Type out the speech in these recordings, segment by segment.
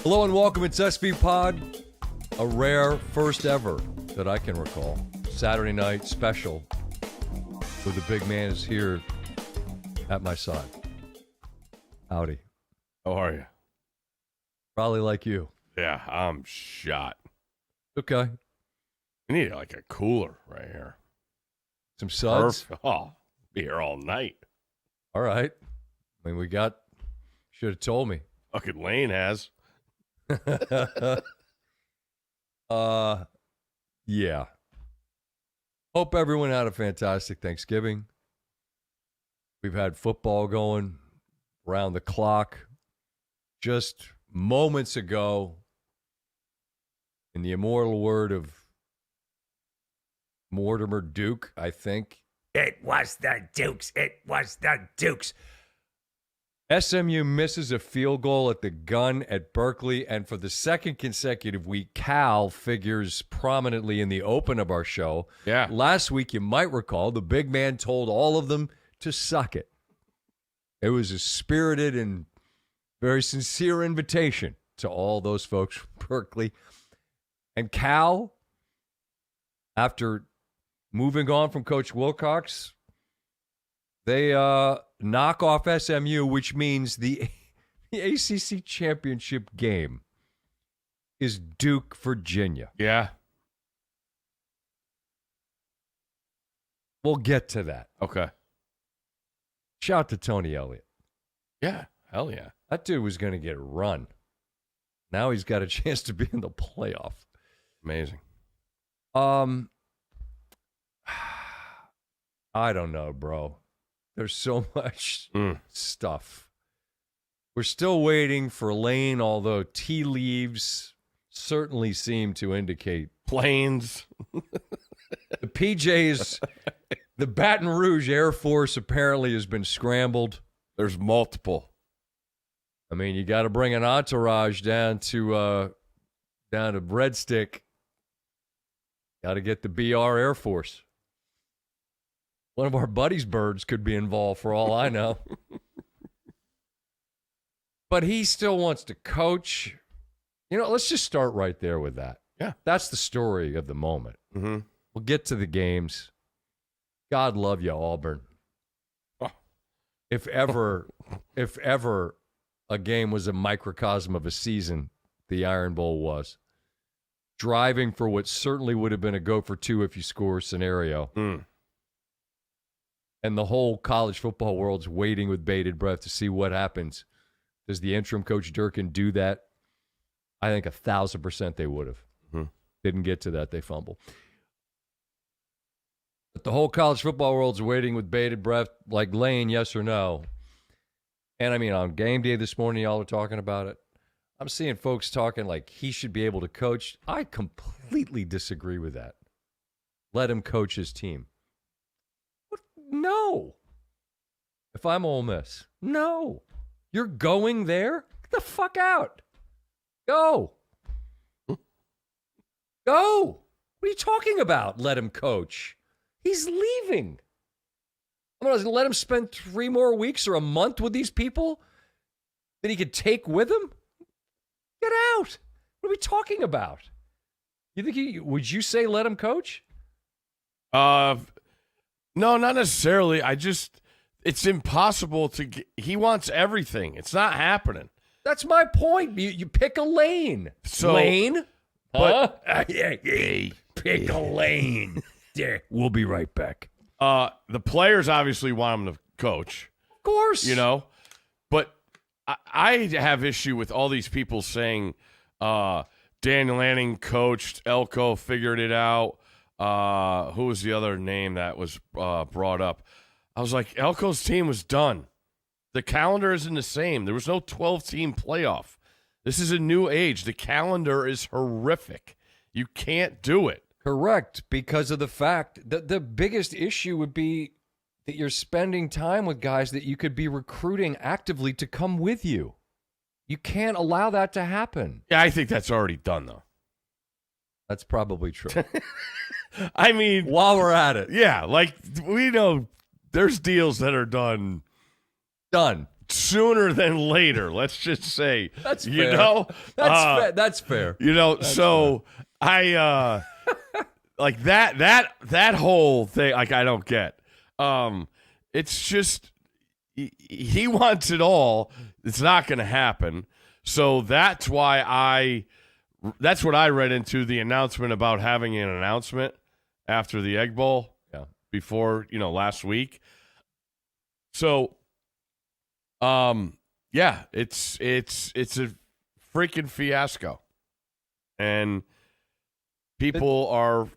Hello and welcome. It's SVPod, a rare first ever that I can recall. Saturday night special where the big man is here at my side. Howdy. How are you? Probably like you. Yeah, I'm shot. Okay. We need like a cooler right here. Some suds? Oh, be here all night. All right. I mean, should have told me. Fucking Lane has. Yeah. Hope everyone had a fantastic Thanksgiving. We've had football going around the clock. Just moments ago, in the immortal word of Mortimer Duke, I think. It was the Dukes. It was the Dukes. SMU misses a field goal at the gun at Berkeley, and for the second consecutive week, Cal figures prominently in the open of our show. Yeah. Last week, you might recall, the big man told all of them to suck it. It was a spirited and very sincere invitation to all those folks from Berkeley. And Cal, after moving on from Coach Wilcox, they knock off SMU, which means the ACC championship game is Duke, Virginia. Yeah. We'll get to that. Okay. Shout out to Tony Elliott. Yeah. Hell yeah. That dude was going to get run. Now he's got a chance to be in the playoff. Amazing. I don't know, bro. There's so much stuff. We're still waiting for Lane, although tea leaves certainly seem to indicate Planes. the PJs, the Baton Rouge Air Force apparently has been scrambled. There's multiple. I mean, you got to bring an entourage down to Red Stick. Got to get the BR Air Force. One of our buddies' birds could be involved for all I know. But he still wants to coach. You know, let's just start right there with that. Yeah. That's the story of the moment. Mm-hmm. We'll get to the games. God love you, Auburn. Oh. If ever a game was a microcosm of a season, the Iron Bowl was. Driving for what certainly would have been a go for two if you score scenario. And the whole college football world's waiting with bated breath to see what happens. Does the interim coach Durkin do that? I think 1,000% they would have. Mm-hmm. Didn't get to that. They fumble. But the whole college football world's waiting with bated breath, like Lane, yes or no. And I mean, on game day this morning, y'all are talking about it. I'm seeing folks talking like he should be able to coach. I completely disagree with that. Let him coach his team. No. If I'm Ole Miss, no. You're going there? Get the fuck out. Go. Go. What are you talking about? Let him coach. He's leaving. I'm going to let him spend 3 more weeks or a month with these people that he could take with him? Get out. What are we talking about? You think would you say let him coach? No, not necessarily. It's impossible to get, he wants everything. It's not happening. That's my point. You pick a lane. So, Lane? But, Pick a lane. Yeah, we'll be right back. The players obviously want him to coach. Of course. You know? But I have issue with all these people saying Daniel Lanning coached, Elko figured it out. Who was the other name that was brought up? I was like, Elko's team was done. The calendar isn't the same. There was no 12-team playoff. This is a new age. The calendar is horrific. You can't do it. Correct, because of the fact that the biggest issue would be that you're spending time with guys that you could be recruiting actively to come with you. You can't allow that to happen. Yeah, I think that's already done, though. That's probably true. I mean, while we're at it. Yeah, like we know there's deals that are done. sooner than later. Let's just say That's you fair. know That's fair. You know, That's so I like that whole thing. Like I don't get. It's just he wants it all. It's not going to happen. So that's why that's what I read into the announcement about having an announcement after the Egg Bowl. Yeah. Before last week. So, yeah, it's a freaking fiasco, and a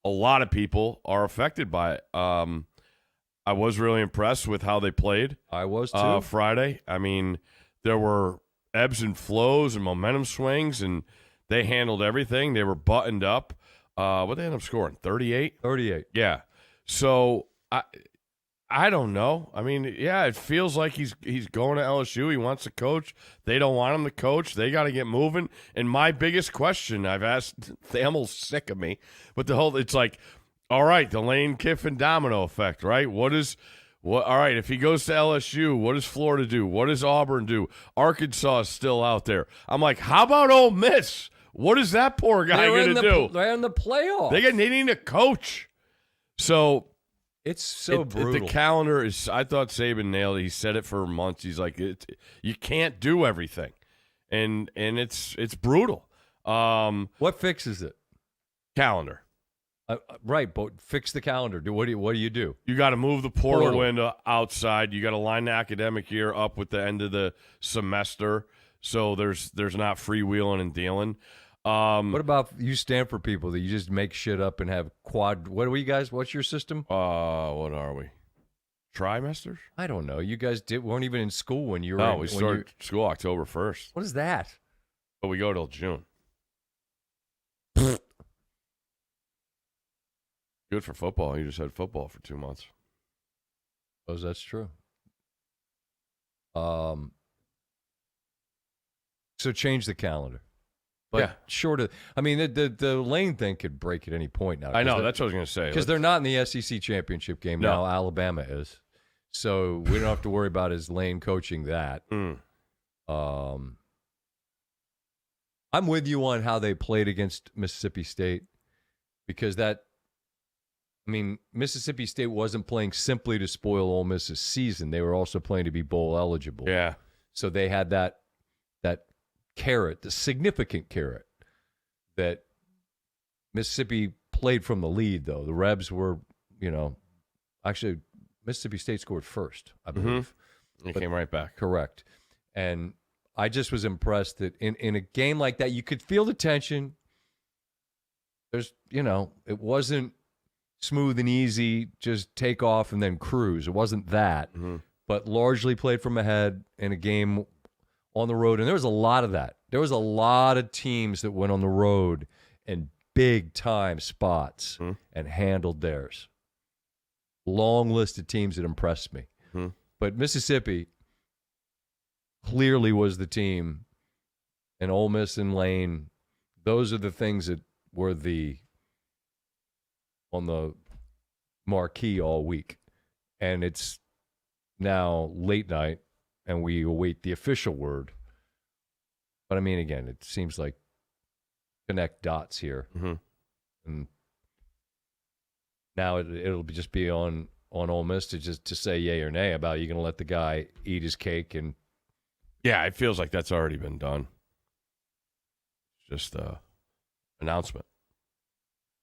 lot of people are affected by it. I was really impressed with how they played. I was too. Friday. I mean, there were ebbs and flows and momentum swings, and they handled everything. They were buttoned up. What did they end up scoring? 38? 38. Yeah. So I don't know. I mean, yeah, it feels like he's going to LSU. He wants to coach. They don't want him to coach. They got to get moving. And my biggest question, I've asked, Thamel's sick of me, but it's like, all right, the Lane Kiffin domino effect, right? All right, if he goes to LSU, what does Florida do? What does Auburn do? Arkansas is still out there. I'm like, how about Ole Miss? What is that poor guy going to do? They're in the playoffs. They need a coach. So it's so brutal. The calendar is. I thought Saban nailed it. He said it for months. He's like, you can't do everything, and it's brutal. What fixes it? Calendar. Right, but fix the calendar. What do you do? You got to move the portal window outside. You got to line the academic year up with the end of the semester, so there's not freewheeling and dealing. What about you Stanford people that you just make shit up and have quad? What are you guys? What's your system? What are we? Trimesters? I don't know. You guys weren't even in school when you were. No, we started school October 1st. What is that? But we go till June. Good for football. You just had football for 2 months. Oh, that's true. So change the calendar. But yeah. Short of, I mean, the Lane thing could break at any point now. I know. That's what I was going to say. Because they're not in the SEC championship game now. Alabama is. So we don't have to worry about his Lane coaching that. I'm with you on how they played against Mississippi State because Mississippi State wasn't playing simply to spoil Ole Miss's season. They were also playing to be bowl eligible. Yeah. So they had that carrot, the significant carrot that Mississippi played from the lead, though. The Rebs were, actually Mississippi State scored first, I believe. It came right back. Correct. And I just was impressed that in a game like that, you could feel the tension. There's, it wasn't smooth and easy, just take off and then cruise. It wasn't that, but largely played from ahead in a game on the road. And there was a lot of that. There was a lot of teams that went on the road in big-time spots and handled theirs. Long list of teams that impressed me. But Mississippi clearly was the team, and Ole Miss and Lane, those are the things that were on the marquee all week. And it's now late night, and we await the official word. But, I mean, again, it seems like connect dots here. And now it'll just be on Ole Miss to say yay or nay about, are you going to let the guy eat his cake? And yeah, it feels like that's already been done. Just announcement.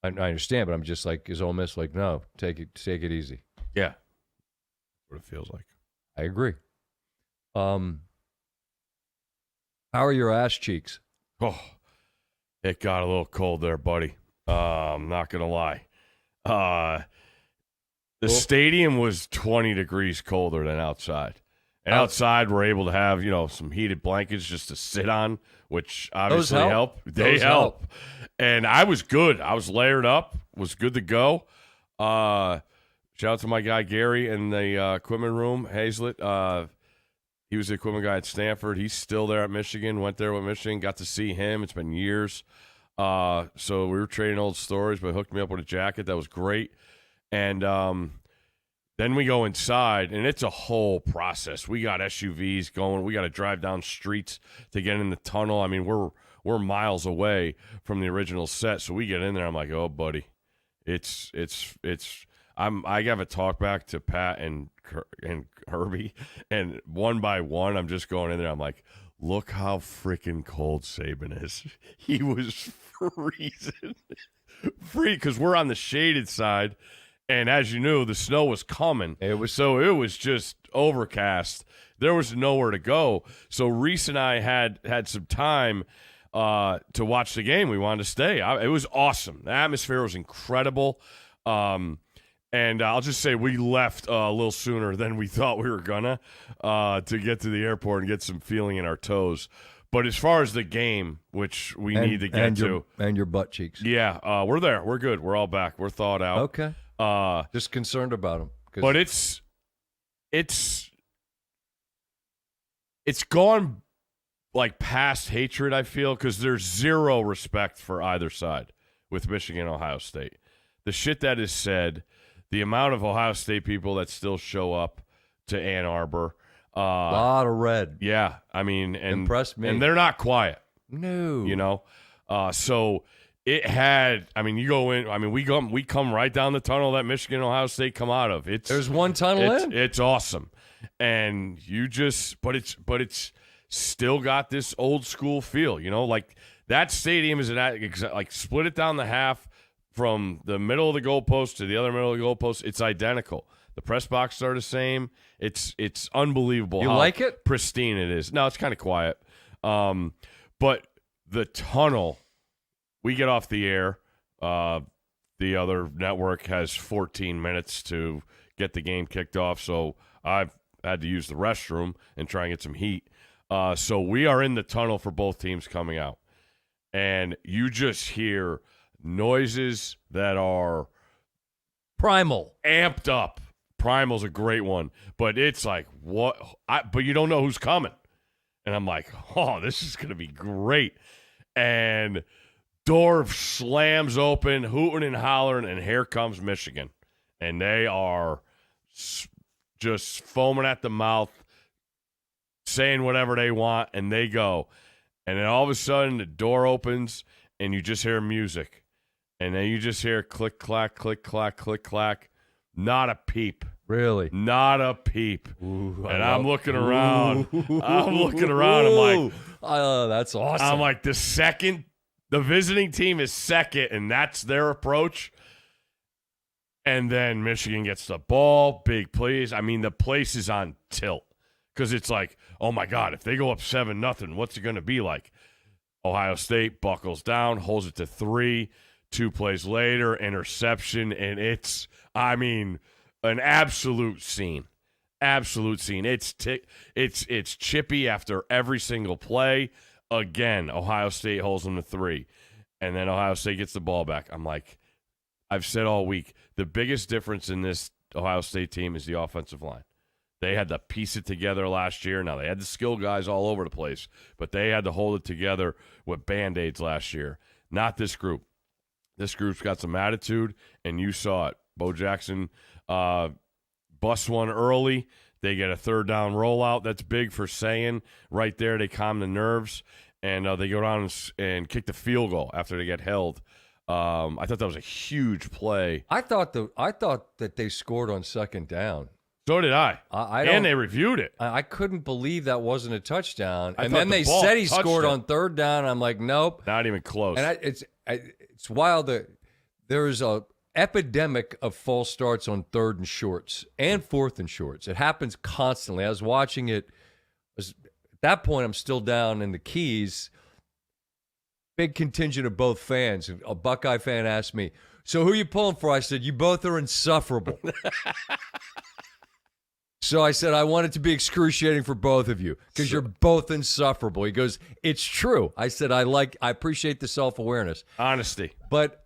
I understand, but I'm just like, is Ole Miss like, no, take it easy? Yeah. That's what it feels like. I agree. How are your ass cheeks? Oh, it got a little cold there, buddy. I'm not going to lie. The stadium was 20 degrees colder than outside. And outside, we're able to have, some heated blankets just to sit on, which obviously help. They help. And I was good. I was layered up, was good to go. Shout out to my guy Gary in the equipment room, Hazlett. He was the equipment guy at Stanford. He's still there at Michigan. Went there with Michigan. Got to see him. It's been years. So we were trading old stories, but hooked me up with a jacket. That was great. And Then we go inside, and it's a whole process. We got SUVs going. We got to drive down streets to get in the tunnel. I mean, we're miles away from the original set, so we get in there. I'm like, oh, buddy, it's. I have a talk back to Pat and Herbie, and one by one, I'm just going in there. I'm like, look how freaking cold Saban is. He was freezing, because we're on the shaded side. And as you knew, the snow was coming. It was just overcast. There was nowhere to go. So Reese and I had some time to watch the game. We wanted to stay. It was awesome. The atmosphere was incredible. And I'll just say we left a little sooner than we thought we were gonna to get to the airport and get some feeling in our toes. But as far as the game, which we need to get to, and your butt cheeks. Yeah, we're there. We're good. We're all back. We're thawed out. Okay. Just concerned about him. But it's gone like past hatred, I feel, because there's zero respect for either side with Michigan and Ohio State. The shit that is said, the amount of Ohio State people that still show up to Ann Arbor. A lot of red. Yeah, I mean, and impressed me. And they're not quiet. No. You know? So it had, I mean, you go in, I mean, we come right down the tunnel that Michigan and Ohio State come out of. There's one tunnel in. It's awesome. And you just, but it's still got this old school feel, you know, like that stadium is like split it down the half from the middle of the goalpost to the other middle of the goalpost. It's identical. The press boxes are the same. It's unbelievable. You how like it? Pristine it is. No, it's kind of quiet. But the tunnel, we get off the air. The other network has 14 minutes to get the game kicked off, so I've had to use the restroom and try and get some heat. So we are in the tunnel for both teams coming out. And you just hear noises that are primal, amped up. Primal's a great one, but it's like, what? But you don't know who's coming. And I'm like, oh, this is going to be great. And door slams open, hooting and hollering, and here comes Michigan. And they are just foaming at the mouth, saying whatever they want, and they go. And then all of a sudden, the door opens, and you just hear music. And then you just hear click, clack, click, clack, click, clack. Not a peep. Really? Not a peep. Ooh, and I'm looking around. I'm looking around. I'm like, oh, that's awesome. I'm like, the visiting team is second, and that's their approach. And then Michigan gets the ball, big plays. I mean, the place is on tilt because it's like, oh, my God, if they go up 7-0, what's it going to be like? Ohio State buckles down, holds it to 3. 2 plays later, interception, and it's, I mean, an absolute scene. Absolute scene. It's chippy after every single play. Again, Ohio State holds them to 3. And then Ohio State gets the ball back. I'm like, I've said all week, the biggest difference in this Ohio State team is the offensive line. They had to piece it together last year. Now, they had the skill guys all over the place, but they had to hold it together with Band-Aids last year. Not this group. This group's got some attitude, and you saw it. Bo Jackson busts one early. They get a third down rollout. That's big for saying. Right there, they calm the nerves, and they go down and kick the field goal after they get held. I thought that was a huge play. I thought that they scored on second down. So did I. And they reviewed it. I couldn't believe that wasn't a touchdown. And thought then they said he scored on third down. I'm like, nope. Not even close. And it's wild that there is a epidemic of false starts on third and shorts and fourth and shorts. It happens constantly. I was watching it. At that point, I'm still down in the Keys. Big contingent of both fans. A Buckeye fan asked me, so who are you pulling for? I said, you both are insufferable. So I said, I want it to be excruciating for both of you because you're both insufferable. He goes, it's true. I said, I appreciate the self-awareness. Honesty. But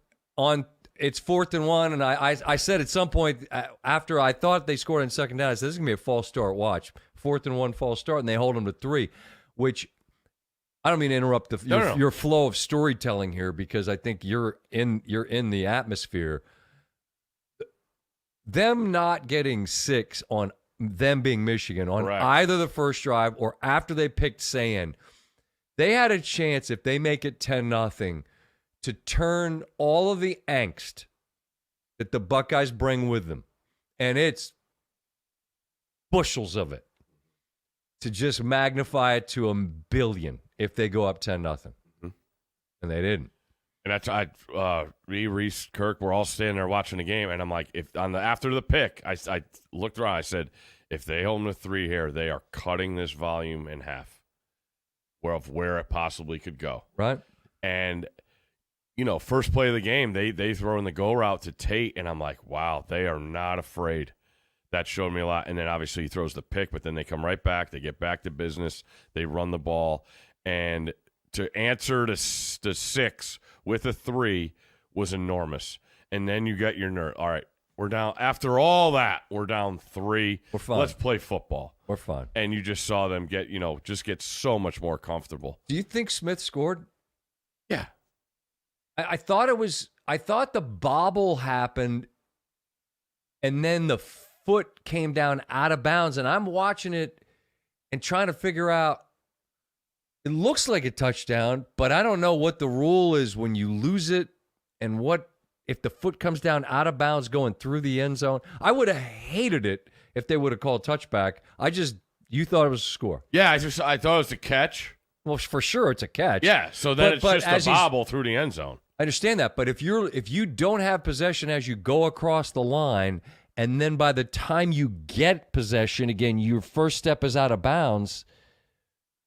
it's 4th and 1, and I said at some point after I thought they scored on second down, I said, this is going to be a false start. Watch. 4th and 1 false start, and they hold them to 3, which I don't mean to interrupt your flow of storytelling here because I think you're in the atmosphere. them not getting 6 on them being Michigan on Correct. either the first drive or after they picked Sayin, they had a chance if they make it 10-0 to turn all of the angst that the Buckeyes bring with them, and it's bushels of it, to just magnify it to 1 billion if they go up 10-0. Mm-hmm. And they didn't. And me, Reese, Kirk, we're all standing there watching the game, and I'm like, after the pick, I looked around, I said, if they hold them to 3 here, they are cutting this volume in half, where it possibly could go. Right. And first play of the game, they throw in the go route to Tate, and I'm like, wow, they are not afraid. That showed me a lot. And then obviously he throws the pick, but then they come right back. They get back to business. They run the ball. And to answer to 6 with a 3 was enormous. And then you got your nerve. All right, we're down. After all that, we're down 3. We're fine. Let's play football. We're fine. And you just saw them get, just get so much more comfortable. Do you think Smith scored? Yeah. I thought the bobble happened, and then the foot came down out of bounds, and I'm watching it and trying to figure out, it looks like a touchdown, but I don't know what the rule is when you lose it and what if the foot comes down out of bounds going through the end zone. I would have hated it if they would have called touchback. You thought it was a score. Yeah, I thought it was a catch. Well, for sure it's a catch. Yeah, so then But it's just a bobble through the end zone. I understand that, but if you don't have possession as you go across the line, and then by the time you get possession again, your first step is out of bounds.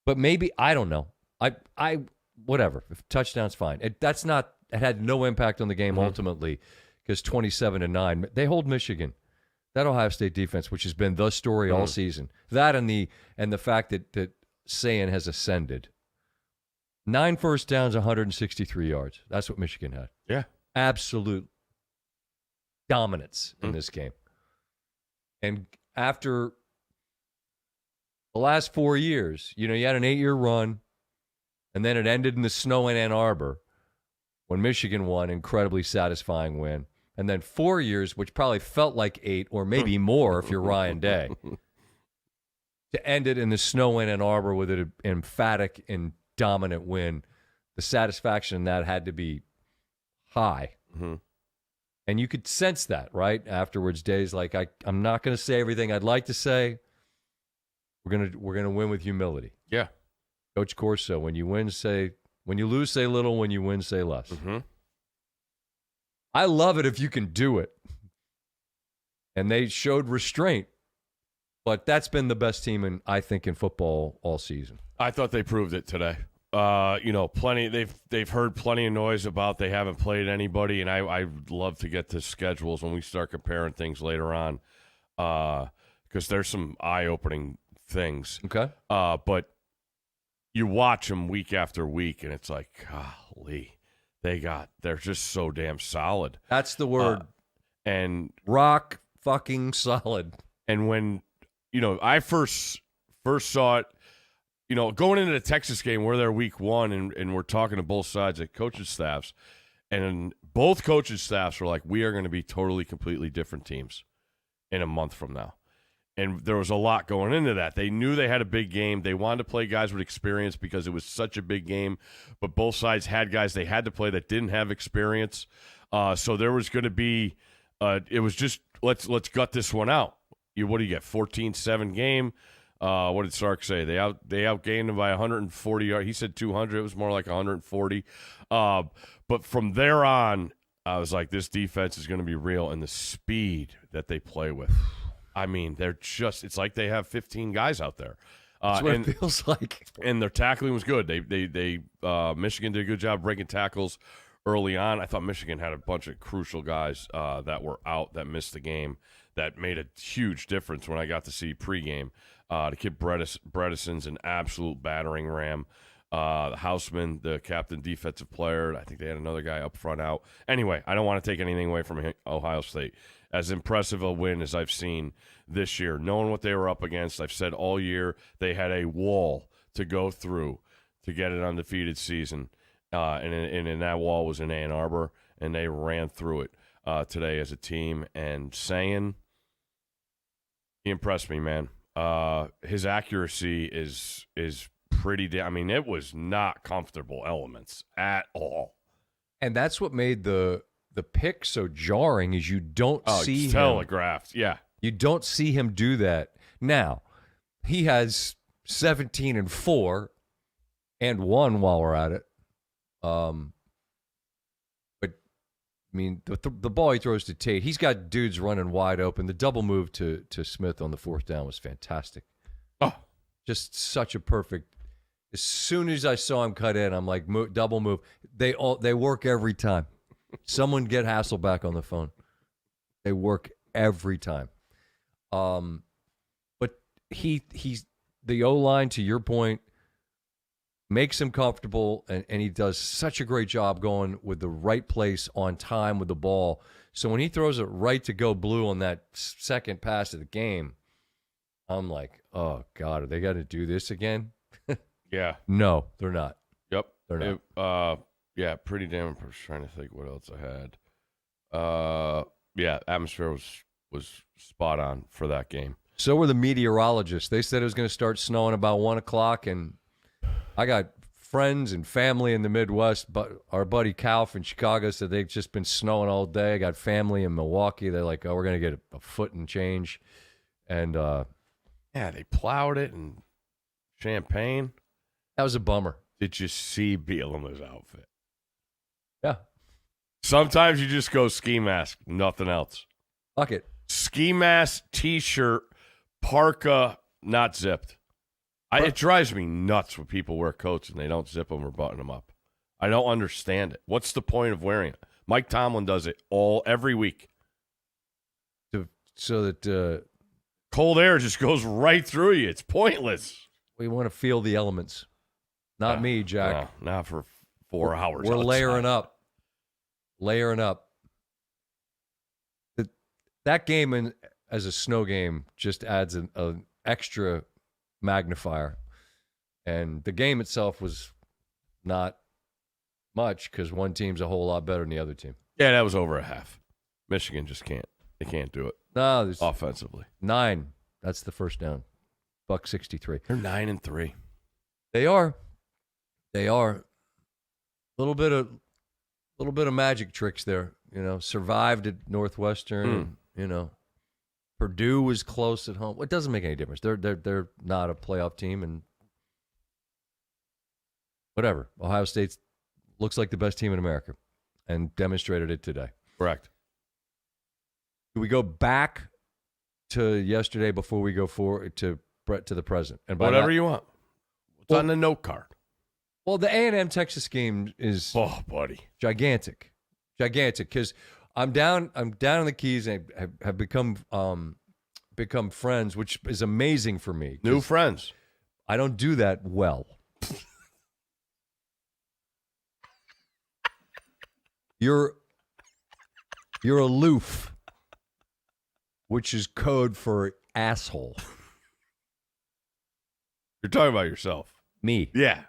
But maybe, I don't know. I whatever. If touchdown's fine. It had no impact on the game ultimately, because 27-9. They hold Michigan. That Ohio State defense, which has been the story all season. That and the fact that Sayin has ascended. 9 first downs, 163 yards. That's what Michigan had. Yeah. Absolute dominance in this game. And after the last 4 years, you had an 8-year run, and then it ended in the snow in Ann Arbor when Michigan won, incredibly satisfying win. And then 4 years, which probably felt like 8 or maybe more if you're Ryan Day, to end it in the snow in Ann Arbor with an emphatic and dominant win. The satisfaction in that had to be high. Mm-hmm. And you could sense that, right? Afterwards, Days like, I'm not going to say everything I'd like to say. We're gonna win with humility. Yeah. Coach Corso, when you lose, say little. When you win, say less. Mm-hmm. I love it if you can do it. And they showed restraint. But that's been the best team in football all season. I thought they proved it today. Plenty. They've heard plenty of noise about they haven't played anybody, and I love to get to schedules when we start comparing things later on, because there's some eye-opening things. Okay. But you watch them week after week, and it's like, golly, they're just so damn solid. That's the word. And rock fucking solid. And when I first saw it, going into the Texas game, we're there week 1, and we're talking to both sides of coaches' staffs, and both coaches' staffs were like, we are going to be totally, completely different teams in a month from now. And there was a lot going into that. They knew they had a big game. They wanted to play guys with experience because it was such a big game, but both sides had guys they had to play that didn't have experience. So there was going to be it was just, let's gut this one out. What do you get, 14-7 game? What did Sark say? They outgained him by 140 yards. He said 200. It was more like 140. But from there on, I was like, this defense is going to be real, and the speed that they play with. I mean, it's like they have 15 guys out there. That's what it feels like. And their tackling was good. Michigan did a good job breaking tackles early on. I thought Michigan had a bunch of crucial guys that were out, that missed the game, that made a huge difference when I got to see pregame. The kid Bredeson's an absolute battering ram. The Houseman, the captain defensive player, I think they had another guy up front out. Anyway, I don't want to take anything away from Ohio State. As impressive a win as I've seen this year, knowing what they were up against, I've said all year they had a wall to go through to get an undefeated season. And that wall was in Ann Arbor, and they ran through it. today as a team, and saying he impressed me, man. His accuracy is pretty. I mean, it was not comfortable elements at all. And that's what made the pick so jarring is you don't see him. Telegraphed, yeah. You don't see him do that. Now, he has 17-4 and 1 while we're at it. But I mean, the ball he throws to Tate, he's got dudes running wide open. The double move to Smith on the 4th down was fantastic. Oh, just such a perfect. As soon as I saw him cut in, I'm like, double move. They work every time. Someone get Hasselback on the phone. They work every time. But he's the O-line, to your point, makes him comfortable, and he does such a great job going with the right place on time with the ball. So when he throws it right to go blue on that second pass of the game, I'm like, oh, God, are they going to do this again? yeah. No, they're not. Yep. They're not. Yeah, pretty damn. I was trying to think what else I had. Yeah, atmosphere was spot on for that game. So were the meteorologists. They said it was going to start snowing about 1 o'clock, and I got friends and family in the Midwest, but our buddy Cal from Chicago said they've just been snowing all day. I got family in Milwaukee. They're like, oh, we're going to get a foot and change. And yeah, they plowed it in Champaign. That was a bummer. Did you see Bielema's outfit? Yeah. Sometimes you just go ski mask, nothing else. Fuck it. Ski mask, T-shirt, parka, not zipped. It drives me nuts when people wear coats and they don't zip them or button them up. I don't understand it. What's the point of wearing it? Mike Tomlin does it every week. So that cold air just goes right through you. It's pointless. We want to feel the elements. Not me, Jack. No, not for 4 hours. We're outside. layering up. Layering up. That game as a snow game just adds an extra magnifier. And the game itself was not much because one team's a whole lot better than the other team. Yeah, that was over a half. Michigan just can't. They can't do it. No, there's offensively. 9. That's the first down. Buck 63. They're 9-3. They are. They are. A little bit of magic tricks there. Survived at Northwestern. And, Purdue was close at home. It doesn't make any difference. They're not a playoff team, and whatever. Ohio State looks like the best team in America, and demonstrated it today. Correct. Do we go back to yesterday before we go forward to the present? And whatever you want. What's on the note card? Well, the A&M Texas game is buddy, gigantic, because I'm down in the Keys and have become friends, which is amazing for me. New friends. I don't do that well. You're aloof, which is code for asshole. You're talking about yourself. Me. Yeah.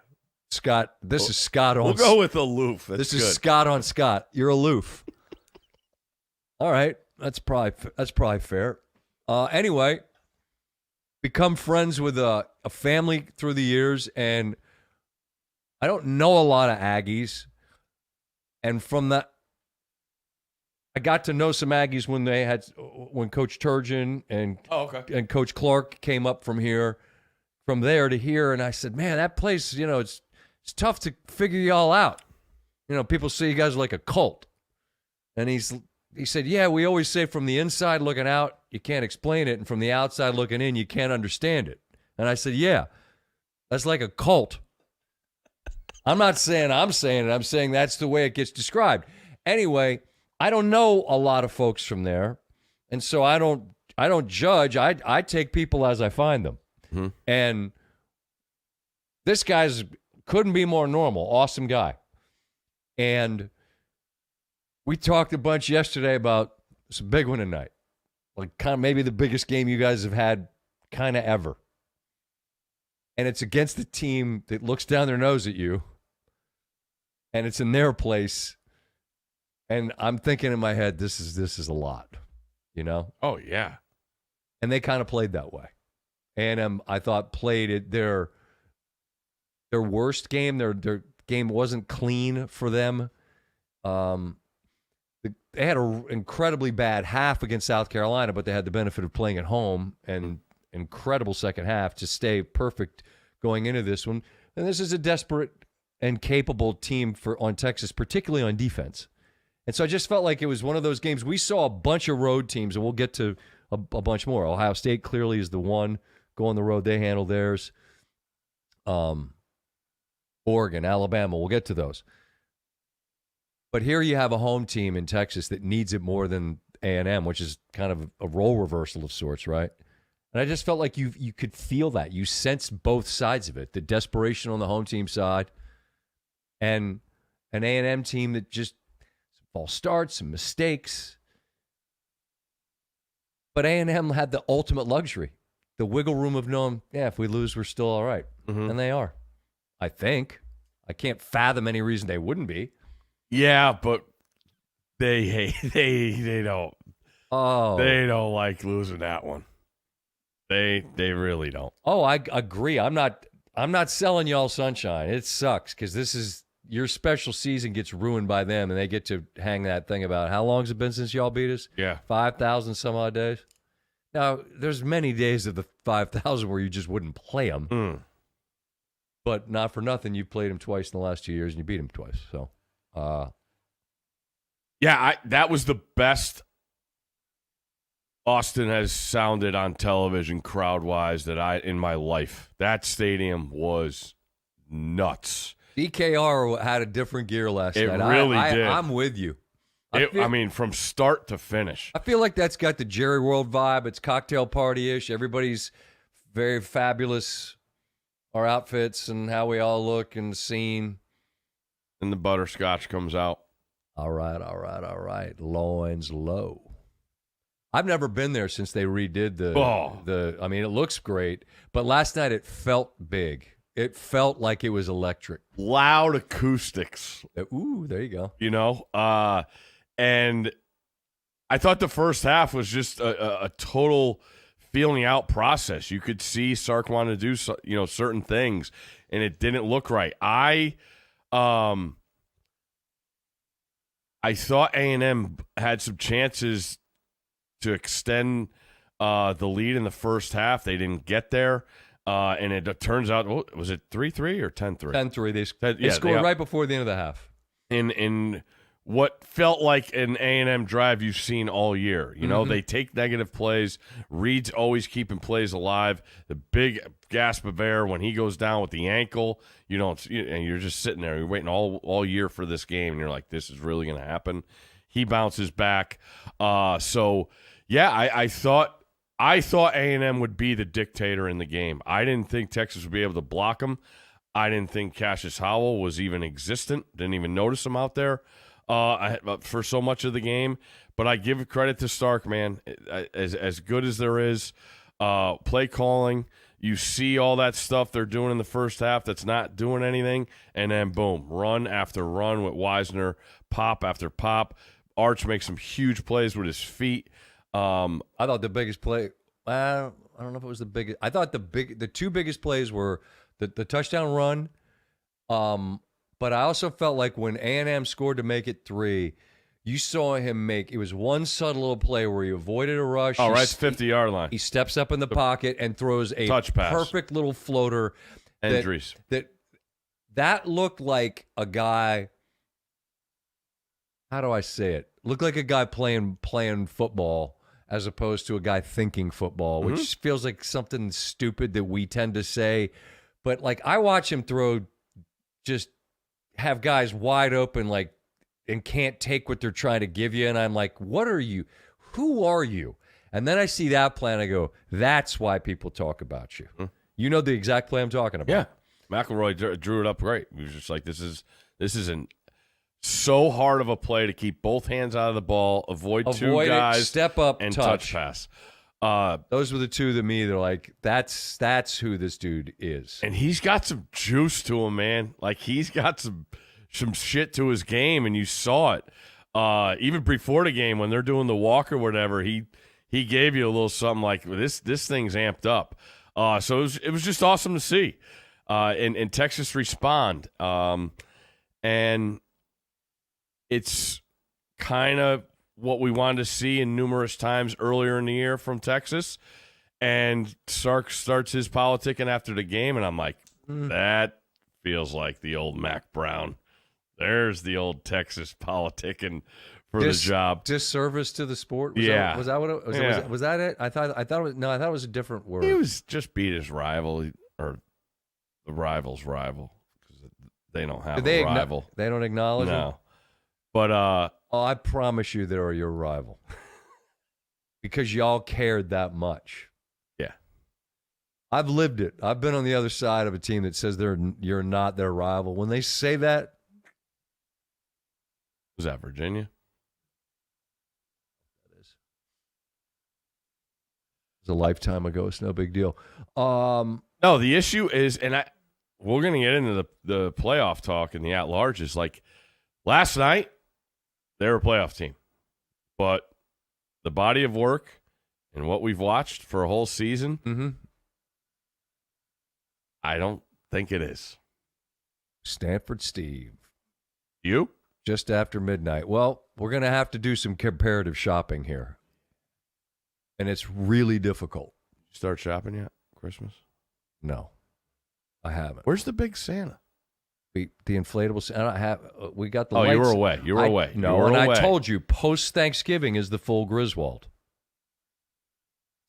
Scott, this is Scott on. We'll go with aloof. That's this good. is Scott on Scott. You're aloof. All right, that's probably fair. Anyway, become friends with a family through the years, and I don't know a lot of Aggies, and from that, I got to know some Aggies when Coach Turgeon and Coach Clark came up from there to here, and I said, man, that place, it's tough to figure y'all out. People say you guys are like a cult. And he said, yeah, we always say from the inside looking out, you can't explain it. And from the outside looking in, you can't understand it. And I said, yeah, that's like a cult. I'm not saying I'm saying it. I'm saying that's the way it gets described. Anyway, I don't know a lot of folks from there. And so I don't judge. I take people as I find them. Mm-hmm. And this guy's couldn't be more normal. Awesome guy. And we talked a bunch yesterday about it's a big one tonight. Like kind of maybe the biggest game you guys have had kind of ever. And it's against the team that looks down their nose at you. And it's in their place. And I'm thinking in my head, this is a lot, you know? Oh, yeah. And they kind of played that way. A&M, I thought, played it their worst game. Their game wasn't clean for them. They had an incredibly bad half against South Carolina, but they had the benefit of playing at home and incredible second half to stay perfect going into this one. And this is a desperate and capable team on Texas, particularly on defense. And so I just felt like it was one of those games. We saw a bunch of road teams, and we'll get to a bunch more. Ohio State clearly is the one. Go on the road, they handle theirs. Oregon, Alabama, we'll get to those. But here you have a home team in Texas that needs it more than A&M, which is kind of a role reversal of sorts, right? And I just felt like you could feel that. You sensed both sides of it, the desperation on the home team side and an A&M team that just false starts and mistakes. But A&M had the ultimate luxury, the wiggle room of knowing, yeah, if we lose, we're still all right. Mm-hmm. And they are, I think. I can't fathom any reason they wouldn't be. Yeah, but they don't. Oh, They don't like losing that one. They really don't. Oh, I agree. I'm not selling y'all sunshine. It sucks because this is your special season gets ruined by them, and they get to hang that thing about how long has it been since y'all beat us? Yeah, 5,000 some odd days. Now, there's many days of the 5,000 where you just wouldn't play them, but not for nothing. You played them twice in the last 2 years, and you beat them twice. So, yeah, that was the best Austin has sounded on television crowd-wise in my life. That stadium was nuts. DKR had a different gear last night. It really did. I'm with you. I mean, from start to finish. I feel like that's got the Jerry World vibe. It's cocktail party-ish. Everybody's very fabulous. Our outfits and how we all look and the scene. And the butterscotch comes out. All right. Loins low. I've never been there since they redid the. I mean, it looks great, but last night it felt big. It felt like it was electric. Loud acoustics. Ooh, there you go. You know, and I thought the first half was just a total feeling out process. You could see Sark wanted to do certain things, and it didn't look right. I thought A&M had some chances to extend the lead in the first half. They didn't get there, and it turns out, was it 3-3 or 10-3? 10-3. They scored right before the end of the half. In what felt like an A&M drive you've seen all year. You know, they take negative plays. Reed's always keeping plays alive. The big gasp of air when he goes down with the ankle, and you're just sitting there. You're waiting all year for this game, and you're like, this is really going to happen. He bounces back. So, yeah, I thought A&M would be the dictator in the game. I didn't think Texas would be able to block him. I didn't think Cassius Howell was even existent. Didn't even notice him out there for so much of the game. But I give credit to Stark, man. As good as there is, play calling, you see all that stuff they're doing in the first half that's not doing anything, and then boom, run after run with Wisner, pop after pop. Arch makes some huge plays with his feet. I thought the biggest play. I don't know if it was the biggest. I thought the two biggest plays were the touchdown run. But I also felt like when A&M scored to make it 3, you saw him it was one subtle little play where he avoided a rush. Oh, right, 50-yard line. He steps up in the pocket and throws a touch pass. Perfect little floater. Injuries. That looked like a guy. How do I say it? Looked like a guy playing football as opposed to a guy thinking football, which feels like something stupid that we tend to say. But, like, I watch him just have guys wide open, and can't take what they're trying to give you. And I'm like, what are you? Who are you? And then I see that play and I go, that's why people talk about you. You know the exact play I'm talking about. Yeah. McElroy drew it up great. He was just like, this isn't so hard of a play to keep both hands out of the ball, avoid two guys, step up, and touch pass. Those were the two to me. They're like, that's who this dude is. And he's got some juice to him, man. Like, he's got some shit to his game, and you saw it. even before the game when they're doing the walk or whatever, he gave you a little something like this thing's amped up. So it was just awesome to see. And Texas respond. And it's kind of what we wanted to see in numerous times earlier in the year from Texas. And Sark starts his politicking after the game, and I'm like, that feels like the old Mac Brown. There's the old Texas politicking for the job. Disservice to the sport? Was Yeah. was that what it was? Yeah. Was that it? I thought it was no. I thought it was a different word. He was just beat his rival, or the rival's rival, because they don't have a rival. They don't acknowledge No. it? But I promise you they're your rival. Because y'all cared that much. yeah. I've lived it. I've been on the other side of a team that says you're not their rival. When they say that, Was that Virginia? it's a lifetime ago. It's no big deal. No, the issue is, and we're going to get into the playoff talk and the at-large is like last night, they were a playoff team. But the body of work and what we've watched for a whole season, I don't think it is. Stanford Steve. You? Just after midnight. Well, we're going to have to do some comparative shopping here. And it's really difficult. Start shopping yet? Christmas? No, I haven't. Where's the big Santa? The inflatable. I don't have. We got the. Oh, lights. you were away. You were away. No, you were and away. I told you post Thanksgiving is the full Griswold.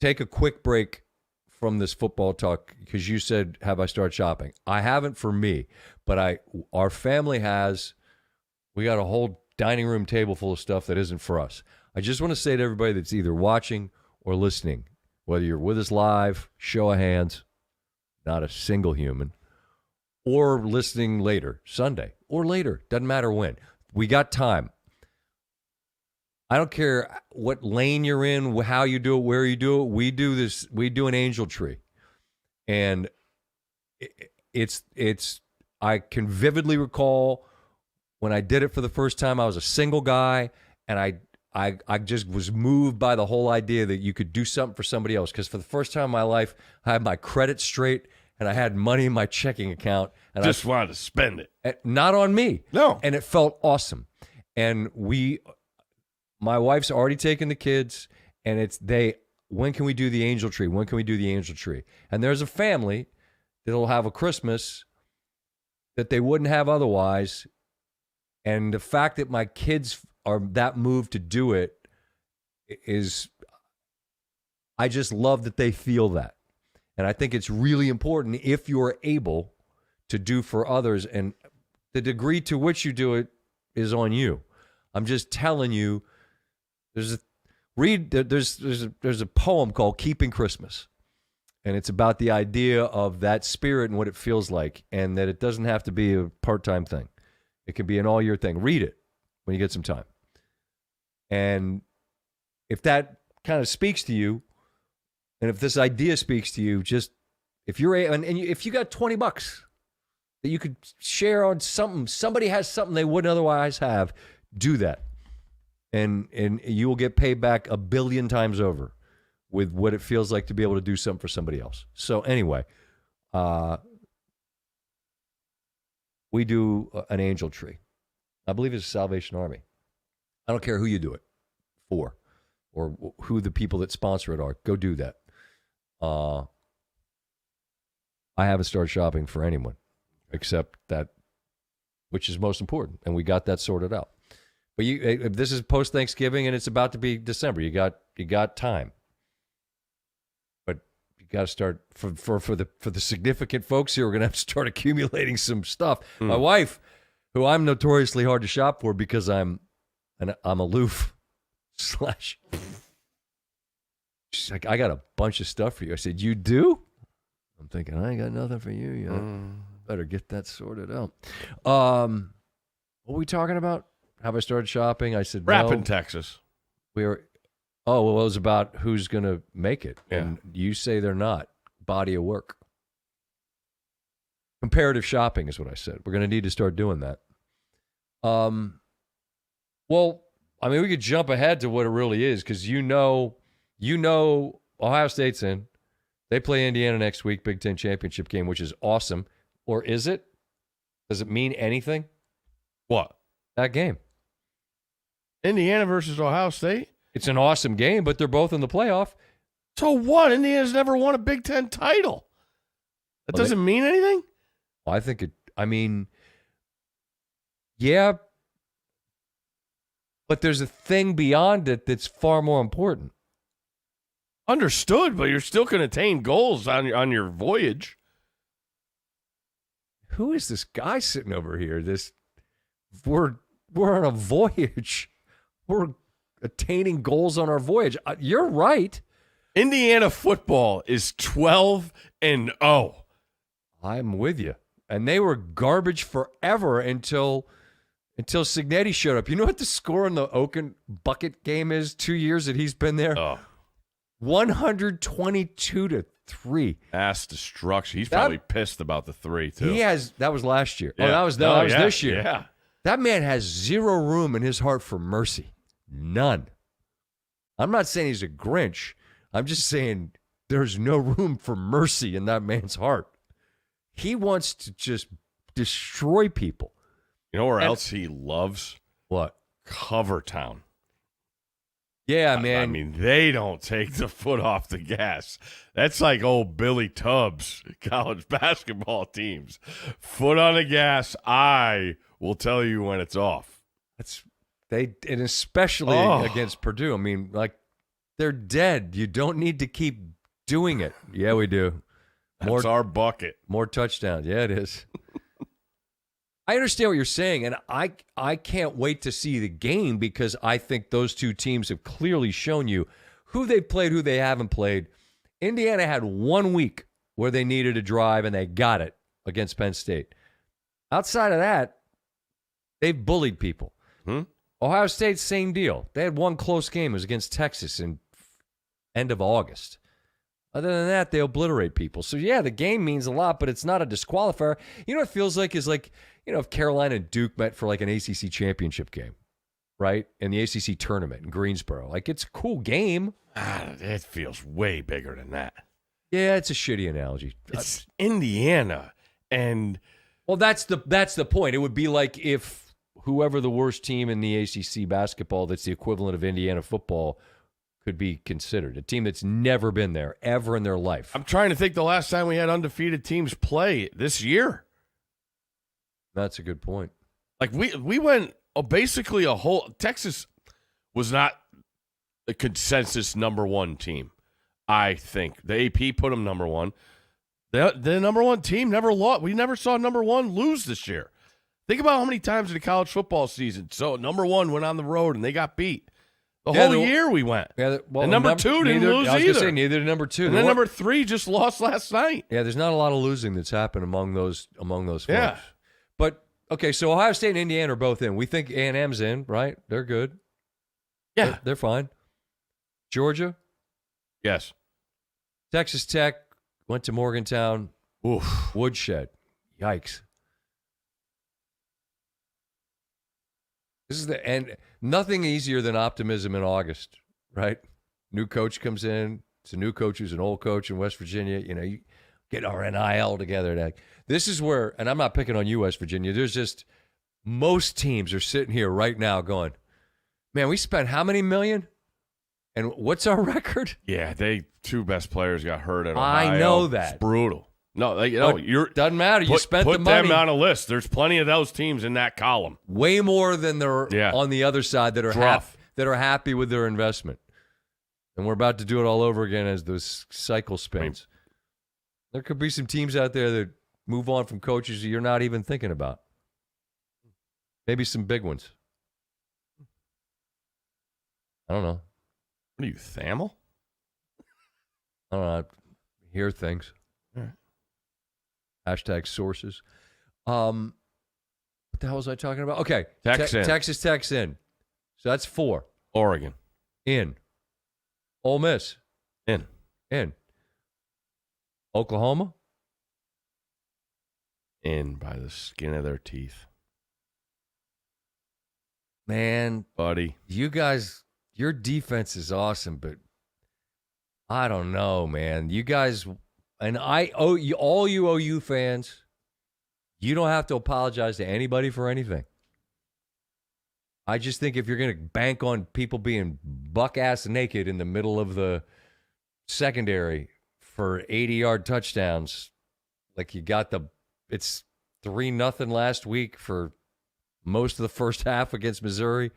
Take a quick break from this football talk because you said, "Have I started shopping?" I haven't for me, but our family has. We got a whole dining room table full of stuff that isn't for us. I just want to say to everybody that's either watching or listening, whether you're with us live, show of hands, not a single human, or listening later, Sunday, or later, doesn't matter when. We got time. I don't care what lane you're in, how you do it, where you do it. We do this. We do an angel tree. And I can vividly recall when I did it for the first time. I was a single guy, and I just was moved by the whole idea that you could do something for somebody else. Because for the first time in my life, I had my credit straight, and I had money in my checking account. And Just wanted to spend it. Not on me. No. And it felt awesome. And my wife's already taken the kids, and when can we do the angel tree? When can we do the angel tree? And there's a family that'll have a Christmas that they wouldn't have otherwise. And the fact that my kids are that moved to do it is, I just love that they feel that. And I think it's really important if you're able to do for others. And the degree to which you do it is on you. I'm just telling you, there's a poem called Keeping Christmas. And it's about the idea of that spirit and what it feels like, and that it doesn't have to be a part-time thing. It can be an all-year thing. Read it when you get some time. And if that kind of speaks to you, and if this idea speaks to you, just if you're if you got $20 that you could share on something, somebody has something they wouldn't otherwise have, do that, and you will get paid back 1 billion times over with what it feels like to be able to do something for somebody else. So anyway, we do an angel tree. I believe it's a Salvation Army. I don't care who you do it for or who the people that sponsor it are. Go do that. I haven't started shopping for anyone except that, which is most important. And we got that sorted out. But if this is post Thanksgiving and it's about to be December, you got time. But you got to start for the significant folks here. We're gonna have to start accumulating some stuff. My wife, who I'm notoriously hard to shop for because I'm aloof / she's like, I got a bunch of stuff for you. I said, you do? I'm thinking, I ain't got nothing for you yet. Better get that sorted out. What were we talking about? Have I started shopping? I said, Rapping no. Texas. Well, it was about who's going to make it. Yeah. And you say they're not. Body of work. Comparative shopping is what I said. We're going to need to start doing that. Well, I mean, we could jump ahead to what it really is because you know, Ohio State's in. They play Indiana next week, Big Ten championship game, which is awesome. Or is it? Does it mean anything? What? That game. Indiana versus Ohio State? It's an awesome game, but they're both in the playoff. So what? Indiana's never won a Big Ten title. That doesn't mean anything? Well, I think it, I mean, yeah, but there's a thing beyond it that's far more important. Understood, but you're still going to attain goals on your voyage. Who is this guy sitting over here? We're on a voyage. We're attaining goals on our voyage. You're right. Indiana football is 12-0. I'm with you. And they were garbage forever until Signetti showed up. You know what the score in the Oaken bucket game is 2 years that he's been there? Oh. 122-3. Ass destruction. He's probably pissed about the 3, too. That was last year. Yeah. Oh, that was this year. Yeah. That man has zero room in his heart for mercy. None. I'm not saying he's a Grinch. I'm just saying there's no room for mercy in that man's heart. He wants to just destroy people. You know where else he loves? What? Covertown. Yeah, man. I mean, they don't take the foot off the gas. That's like old Billy Tubbs, college basketball teams. Foot on the gas. I will tell you when it's off. And especially against Purdue. I mean, like, they're dead. You don't need to keep doing it. Yeah, we do. That's our bucket. More touchdowns. Yeah, it is. I understand what you're saying, and I can't wait to see the game because I think those two teams have clearly shown you who they've played, who they haven't played. Indiana had 1 week where they needed a drive, and they got it against Penn State. Outside of that, they've bullied people. Ohio State, same deal. They had one close game. It was against Texas in end of August. Other than that, they obliterate people. So, yeah, the game means a lot, but it's not a disqualifier. You know what it feels like is like, you know, if Carolina and Duke met for like an ACC championship game, right? In the ACC tournament in Greensboro. Like, it's a cool game. It feels way bigger than that. Yeah, it's a shitty analogy. It's Indiana. And well, that's the point. It would be like if whoever the worst team in the ACC basketball that's the equivalent of Indiana football could be considered. A team that's never been there ever in their life. I'm trying to think the last time we had undefeated teams play this year. That's a good point. Like we went basically a whole – Texas was not a consensus number one team, I think. The AP put them number one. The number one team never lost. We never saw number one lose this year. Think about how many times in the college football season. So number one went on the road and they got beat. The whole year we went. Yeah, well, and number two didn't lose I was either. Say, neither did number two. And then number three just lost last night. Yeah, there's not a lot of losing that's happened among those folks. Yeah. But, okay, so Ohio State and Indiana are both in. We think A&M's in, right? They're good. Yeah. They're fine. Georgia? Yes. Texas Tech went to Morgantown. Oof. Woodshed. Yikes. This is the end. Nothing easier than optimism in August, right? New coach comes in. It's a new coach who's an old coach in West Virginia. You know, you get our NIL together. This is where, and I'm not picking on you, West Virginia. There's just most teams are sitting here right now going, man, we spent how many million? And what's our record? Yeah, two best players got hurt at Ohio. I know that. It's brutal. No, doesn't matter. You spent the money. Put them on a list. There's plenty of those teams in that column. Way more than there are on the other side that are happy with their investment. And we're about to do it all over again as this cycle spins. There could be some teams out there that move on from coaches you're not even thinking about. Maybe some big ones. I don't know. What are you, Thamel? I don't know. I hear things. All right. Hashtag sources. What the hell was I talking about? Okay. Texas Tech's in. So that's 4. Oregon. In. Ole Miss. In. Oklahoma. In by the skin of their teeth. Man, buddy. you guys, your defense is awesome, but I don't know, man. You guys, and all you OU fans, you don't have to apologize to anybody for anything. I just think if you're going to bank on people being buck-ass naked in the middle of the secondary for 80-yard touchdowns, like you got it's 3-0 last week for most of the first half against Missouri,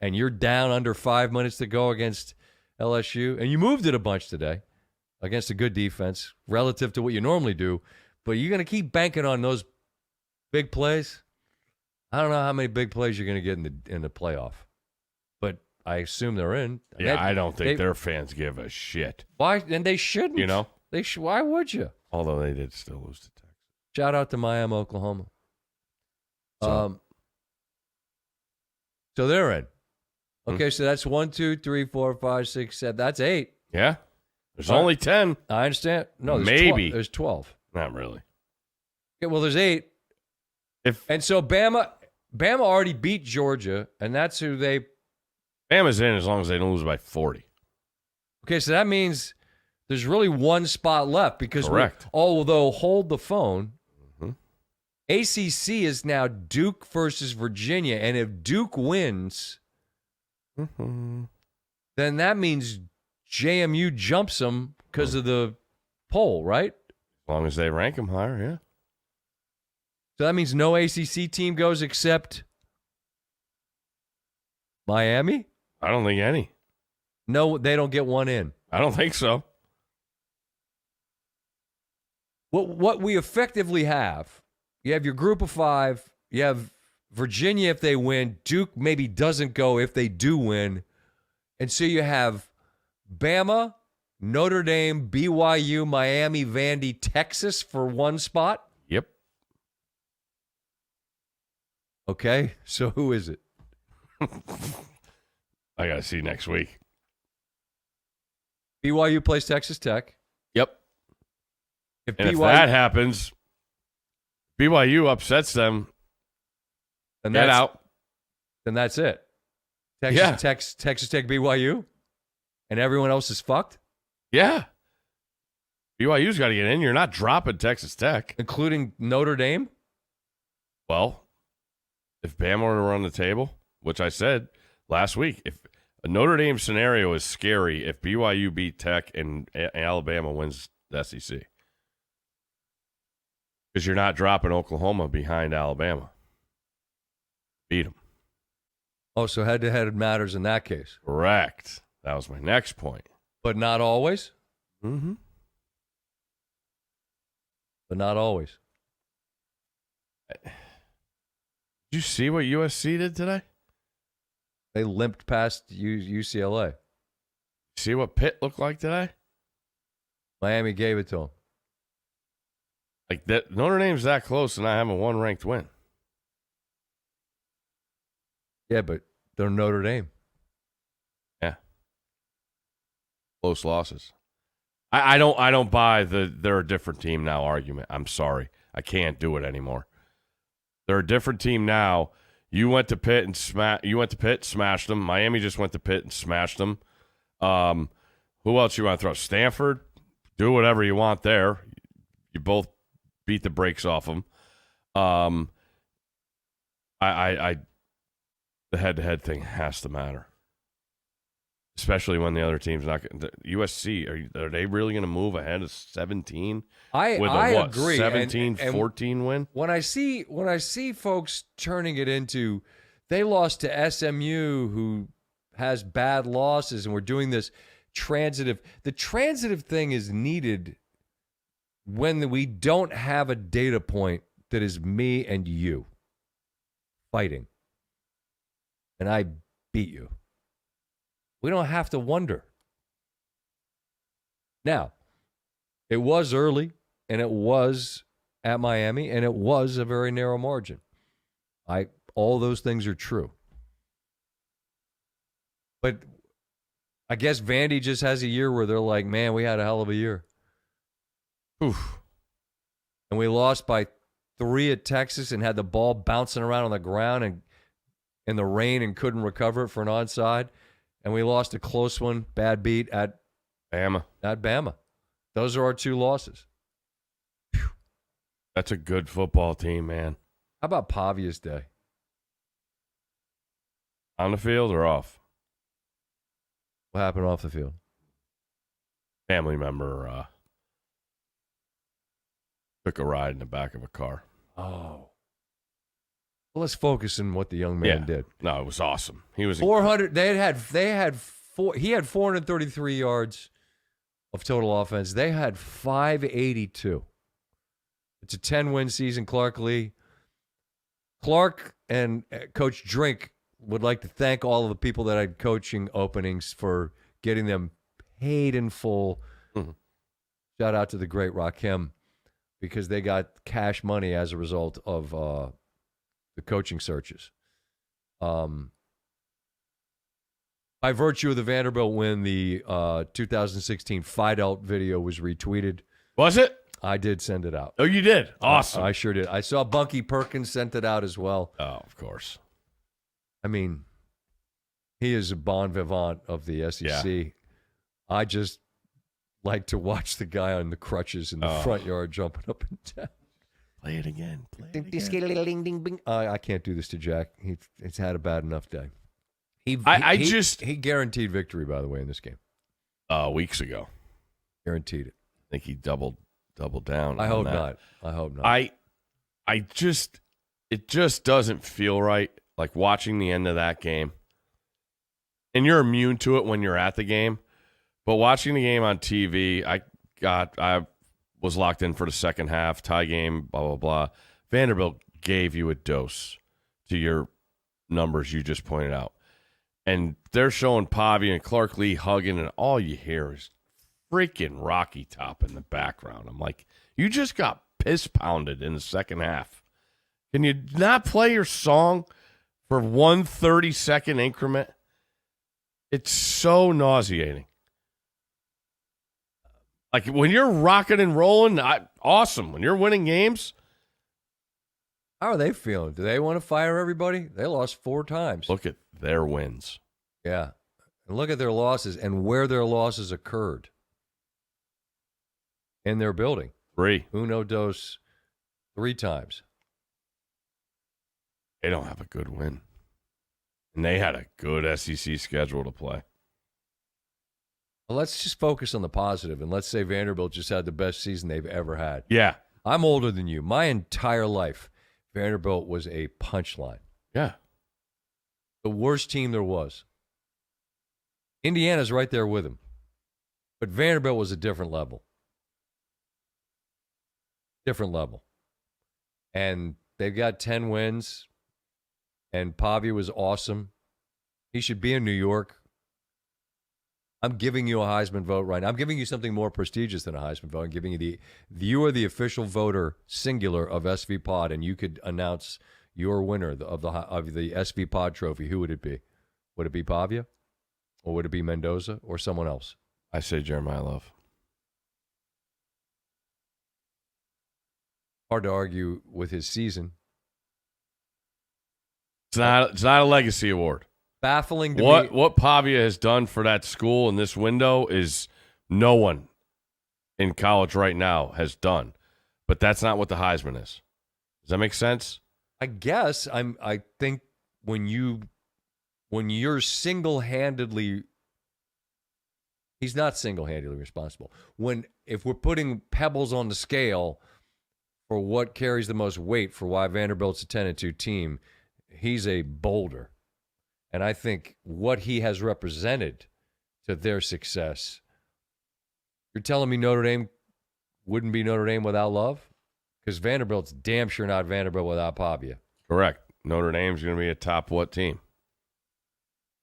and you're down under 5 minutes to go against LSU, and you moved it a bunch today against a good defense relative to what you normally do, but you're going to keep banking on those big plays. I don't know how many big plays you're going to get in the playoff, but I assume they're in. Yeah, I don't think their fans give a shit. Why? And they shouldn't. You know? Why would you? Although they did still lose to Texas. Shout out to Miami, Oklahoma. So they're in. Okay, so that's 1, 2, 3, 4, 5, 6, 7. That's 8. Yeah. There's only 10. I understand. No, there's Maybe. 12. There's 12. Not really. Okay, well, there's 8. And so Bama already beat Georgia, and that's who they. Bama's in as long as they don't lose by 40. Okay, so that means there's really one spot left because. Correct. Although, hold the phone. ACC is now Duke versus Virginia, and if Duke wins, then that means JMU jumps them because of the poll, right? As long as they rank them higher, yeah. So that means no ACC team goes except Miami? I don't think any. No, they don't get one in. I don't think so. What we effectively have, you have your group of 5, you have Virginia if they win, Duke maybe doesn't go if they do win, and so you have Bama, Notre Dame, BYU, Miami, Vandy, Texas for one spot. Yep. Okay, so who is it? I got to see next week. BYU plays Texas Tech. Yep. If that happens, BYU upsets them. And get out. Then that's it. Texas Tech, BYU, and everyone else is fucked? Yeah. BYU's got to get in. You're not dropping Texas Tech. Including Notre Dame? Well, if Bama were to run the table, which I said last week, if a Notre Dame scenario is scary if BYU beat Tech and Alabama wins the SEC. Because you're not dropping Oklahoma behind Alabama. Beat them. Oh, so head-to-head matters in that case. Correct. That was my next point. But not always? Mm-hmm. But not always. Did you see what USC did today? They limped past UCLA. See what Pitt looked like today? Miami gave it to them. Like that, Notre Dame's that close and I have a one-ranked win. Yeah, but they're Notre Dame. Yeah. Close losses. I don't buy they're a different team now argument. I'm sorry. I can't do it anymore. They're a different team now. You went to Pitt and smashed them. Miami just went to Pitt and smashed them. Who else you want to throw? Stanford? Do whatever you want there. You both beat the brakes off them. The head-to-head thing has to matter, especially when the other team's not. USC, are they really going to move ahead of 17? I agree. 17-14 win. When I see folks turning it into, they lost to SMU, who has bad losses, and we're doing this transitive. The transitive thing is needed when we don't have a data point that is me and you fighting. And I beat you. We don't have to wonder. Now, it was early, and it was at Miami, and it was a very narrow margin. All those things are true. But I guess Vandy just has a year where they're like, man, we had a hell of a year. Oof. And we lost by 3 at Texas and had the ball bouncing around on the ground and in the rain and couldn't recover it for an onside. And we lost a close one, bad beat at Bama. Those are our 2 losses. That's a good football team, man. How about Pavia's day? On the field or off? What happened off the field? Family member took a ride in the back of a car. Oh. Well, let's focus on what the young man did. No, it was awesome. He was 400. He had 433 yards of total offense. They had 582. It's a 10-win season. Clark and Coach Drink would like to thank all of the people that had coaching openings for getting them paid in full. Mm-hmm. Shout out to the great Rakim, because they got cash money as a result of the coaching searches. By virtue of the Vanderbilt win, the 2016 Fidelt video was retweeted. Was it? I did send it out. Oh, you did? Awesome. I sure did. I saw Bunky Perkins sent it out as well. Oh, of course. I mean, he is a bon vivant of the SEC. Yeah. I just like to watch the guy on the crutches in the front yard jumping up and down. Play it again. I can't do this to Jack. He's had a bad enough day. He guaranteed victory, by the way, in this game. Weeks ago. Guaranteed it. I think he doubled down. I hope that. not. I hope not. It just doesn't feel right, like watching the end of that game. And you're immune to it when you're at the game, but watching the game on TV, I was locked in for the second half, tie game, blah blah blah. Vanderbilt gave you a dose to your numbers you just pointed out, and they're showing Pavia and Clark Lee hugging, and all you hear is freaking Rocky Top in the background. I'm like, you just got piss pounded in the second half. Can you not play your song for 1 30-second increment? It's so nauseating. Like, when you're rocking and rolling, awesome. When you're winning games. How are they feeling? Do they want to fire everybody? They lost 4 times. Look at their wins. Yeah. And look at their losses and where their losses occurred. In their building. 3. Uno, dos, 3 times. They don't have a good win. And they had a good SEC schedule to play. Well, let's just focus on the positive, and let's say Vanderbilt just had the best season they've ever had. Yeah. I'm older than you. My entire life, Vanderbilt was a punchline. Yeah. The worst team there was. Indiana's right there with them. But Vanderbilt was a different level. Different level. And they've got 10 wins. And Pavia was awesome. He should be in New York. I'm giving you a Heisman vote right now. I'm giving you something more prestigious than a Heisman vote. I'm giving you you are the official voter, singular, of SVPod, and you could announce your winner of the SVPod trophy. Who would it be? Would it be Pavia? Or would it be Mendoza or someone else? I say Jeremiah Love. Hard to argue with his season. It's not a legacy award. Baffling to me. What Pavia has done for that school in this window is no one in college right now has done. But that's not what the Heisman is. Does that make sense? I guess I think when you're single-handedly, he's not single-handedly responsible. If we're putting pebbles on the scale for what carries the most weight for why Vanderbilt's a 10-2 team, he's a boulder. And I think what he has represented to their success, you're telling me Notre Dame wouldn't be Notre Dame without Love? Because Vanderbilt's damn sure not Vanderbilt without Pavia. Correct. Notre Dame's going to be a top what team?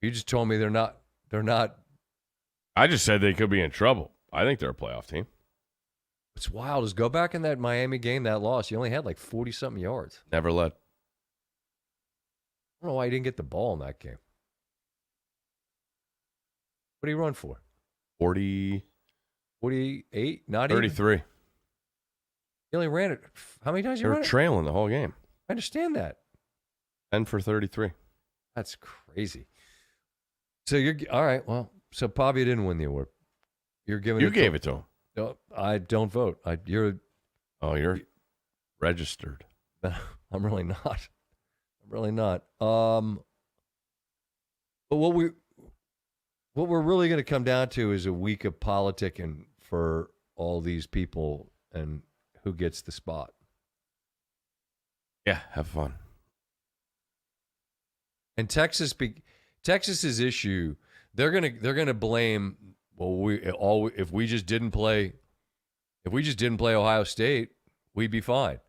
You just told me they're not. I just said they could be in trouble. I think they're a playoff team. What's wild is go back in that Miami game, that loss. He only had like 40-something yards. Never led. I don't know why he didn't get the ball in that game. What did he run for? 40. 48? Not 33. Even? He only ran it. How many times did They he were run it? trailing the whole game. I understand that. 10 for 33. That's crazy. So you're all right. Well, so Pavia didn't win the award. You're giving You gave it to him. No, I don't vote. You're registered. I'm really not. I'm really not. But what we're really going to come down to is a week of politicking for all these people and who gets the spot. Yeah, have fun. And Texas's issue, they're gonna blame. Well, if we just didn't play Ohio State, we'd be fine.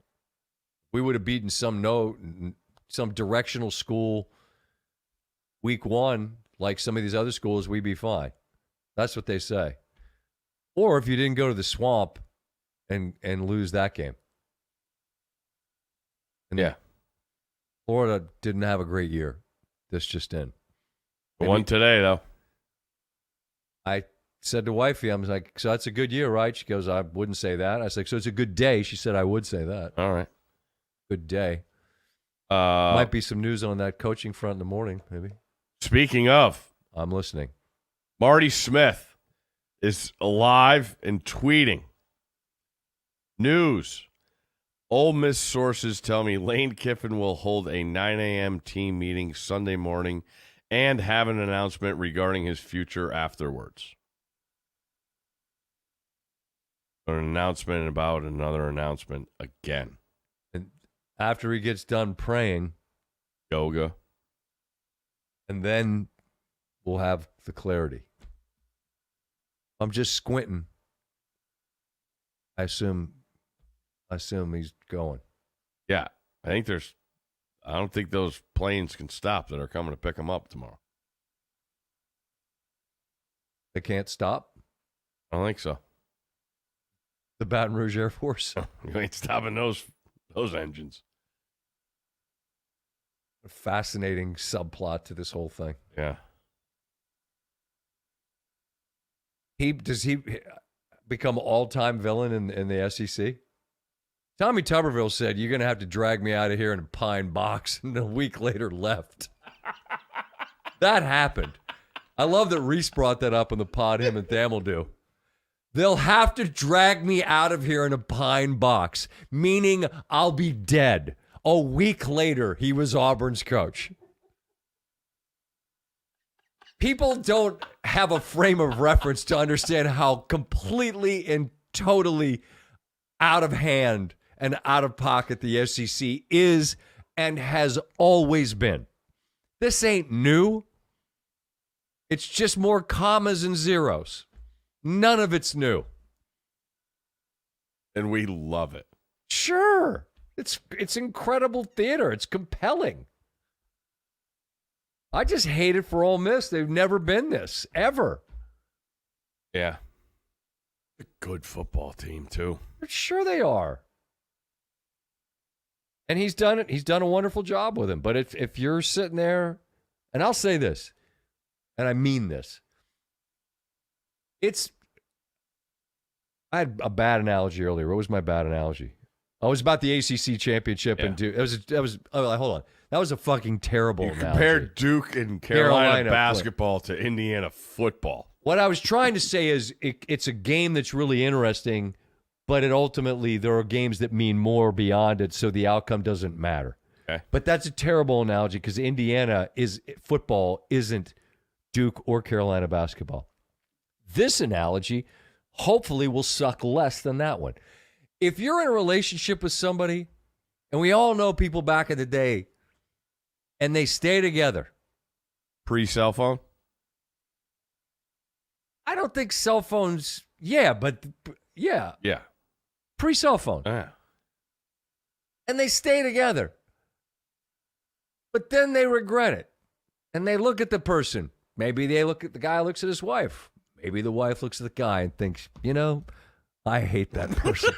We would have beaten some directional school week 1, like some of these other schools, we'd be fine. That's what they say. Or if you didn't go to the swamp and lose that game. And yeah. Florida didn't have a great year. This just in. Won today, though. I said to wifey, I was like, so that's a good year, right? She goes, I wouldn't say that. I was like, so it's a good day. She said, I would say that. All right. Good day. Might be some news on that coaching front in the morning, maybe. Speaking of, I'm listening. Marty Smith is alive and tweeting. News. Ole Miss sources tell me Lane Kiffin will hold a 9 a.m. team meeting Sunday morning and have an announcement regarding his future afterwards. An announcement about another announcement again. And after he gets done praying, yoga. And then we'll have the clarity. I'm just squinting. I assume he's going. Yeah, I don't think those planes can stop that are coming to pick him up tomorrow. They can't stop? I don't think so. The Baton Rouge Air Force? You ain't stopping those engines. A fascinating subplot to this whole thing. Yeah. Does he become all-time villain in the SEC? Tommy Tuberville said, you're going to have to drag me out of here in a pine box, and a week later left. That happened. I love that Reese brought that up on the pod, him and Thamel do. They'll have to drag me out of here in a pine box, meaning I'll be dead. A week later, he was Auburn's coach. People don't have a frame of reference to understand how completely and totally out of hand and out of pocket the SEC is and has always been. This ain't new. It's just more commas and zeros. None of it's new. And we love it. Sure. It's incredible theater. It's compelling. I just hate it for Ole Miss. They've never been this, ever. Yeah. A good football team, too. Sure they are. And he's done it. He's done a wonderful job with him. But if you're sitting there, and I'll say this, and I mean this, I had a bad analogy earlier. What was my bad analogy? Oh, it was about the ACC championship. Yeah. And Duke. Hold on. That was a fucking terrible analogy. Compared Duke and Carolina basketball to Indiana football. What I was trying to say is it's a game that's really interesting, but ultimately there are games that mean more beyond it, so the outcome doesn't matter. Okay. But that's a terrible analogy because Indiana football isn't Duke or Carolina basketball. This analogy hopefully will suck less than that one. If you're in a relationship with somebody, and we all know people back in the day, and they stay together. Pre-cell phone? I don't think cell phones, yeah. Yeah. Pre-cell phone. Yeah. And they stay together. But then they regret it. And they look at the person. Maybe the guy looks at his wife. Maybe the wife looks at the guy and thinks, I hate that person.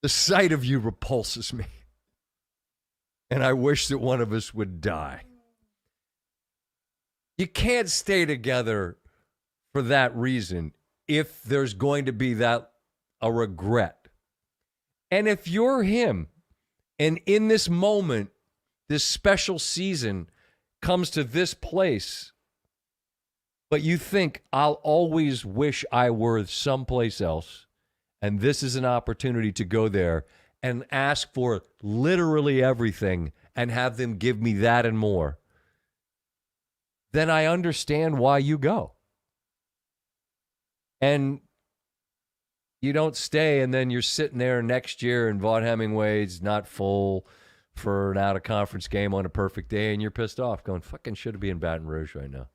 The sight of you repulses me. And I wish that one of us would die. You can't stay together for that reason if there's going to be a regret. And if you're him, and in this moment, this special season comes to this place, but you think I'll always wish I were someplace else, and this is an opportunity to go there and ask for literally everything and have them give me that and more, then I understand why you go. And you don't stay, and then you're sitting there next year, and Vaught Hemingway's not full for an out-of-conference game on a perfect day, and you're pissed off, going, fucking should be in Baton Rouge right now.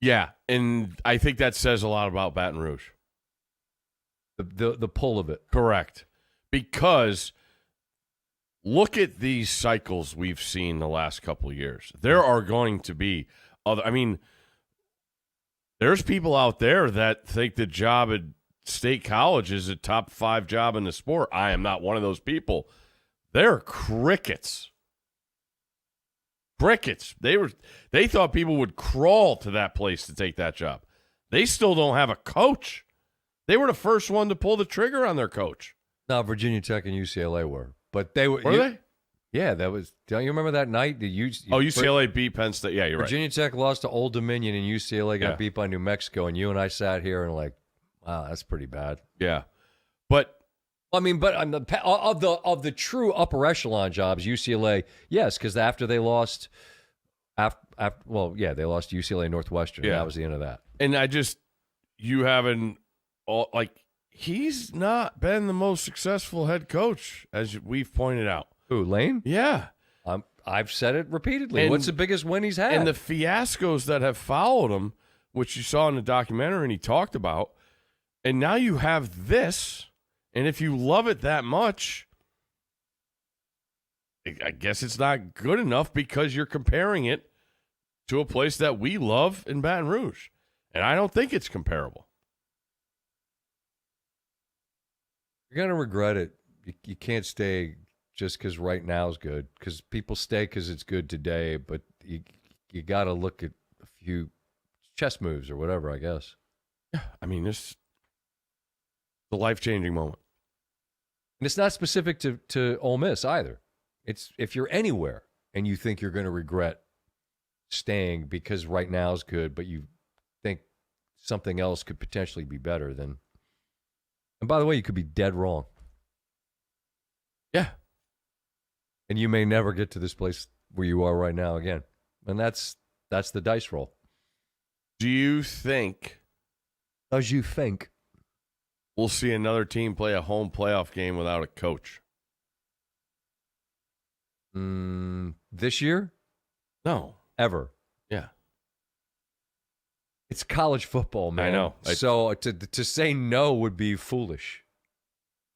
Yeah, and I think that says a lot about Baton Rouge. The pull of it. Correct. Because look at these cycles we've seen the last couple of years. There are going to be other, there's people out there that think the job at State College is a top 5 job in the sport. I am not one of those people. They're crickets. Crickets. They thought people would crawl to that place to take that job. They still don't have a coach. They were the first one to pull the trigger on their coach. No, Virginia Tech and UCLA were. But they were. Were they? Yeah, that was. Don't you remember that night? UCLA beat Penn State. Yeah, you're Virginia Tech lost to Old Dominion, and UCLA got beat by New Mexico, and you and I sat here and like, wow, that's pretty bad. Yeah, but on the true upper echelon jobs, UCLA, yes, because after they lost, they lost to UCLA Northwestern. Yeah, that was the end of that. And he's not been the most successful head coach, as we've pointed out. Who, Lane? Yeah. I've said it repeatedly. What's the biggest win he's had? And the fiascos that have followed him, which you saw in the documentary and he talked about, and now you have this, and if you love it that much, I guess it's not good enough because you're comparing it to a place that we love in Baton Rouge. And I don't think it's comparable. You're going to regret it. You can't stay just because right now is good, because people stay because it's good today, but you got to look at a few chess moves or whatever, I guess. Yeah, this is a life-changing moment. And it's not specific to Ole Miss either. It's if you're anywhere and you think you're going to regret staying because right now is good, but you think something else could potentially be better, then. And by the way, you could be dead wrong. Yeah. And you may never get to this place where you are right now again. And that's the dice roll. Do you think we'll see another team play a home playoff game without a coach? This year? No. Ever. Yeah. It's college football, man. I know. So to say no would be foolish.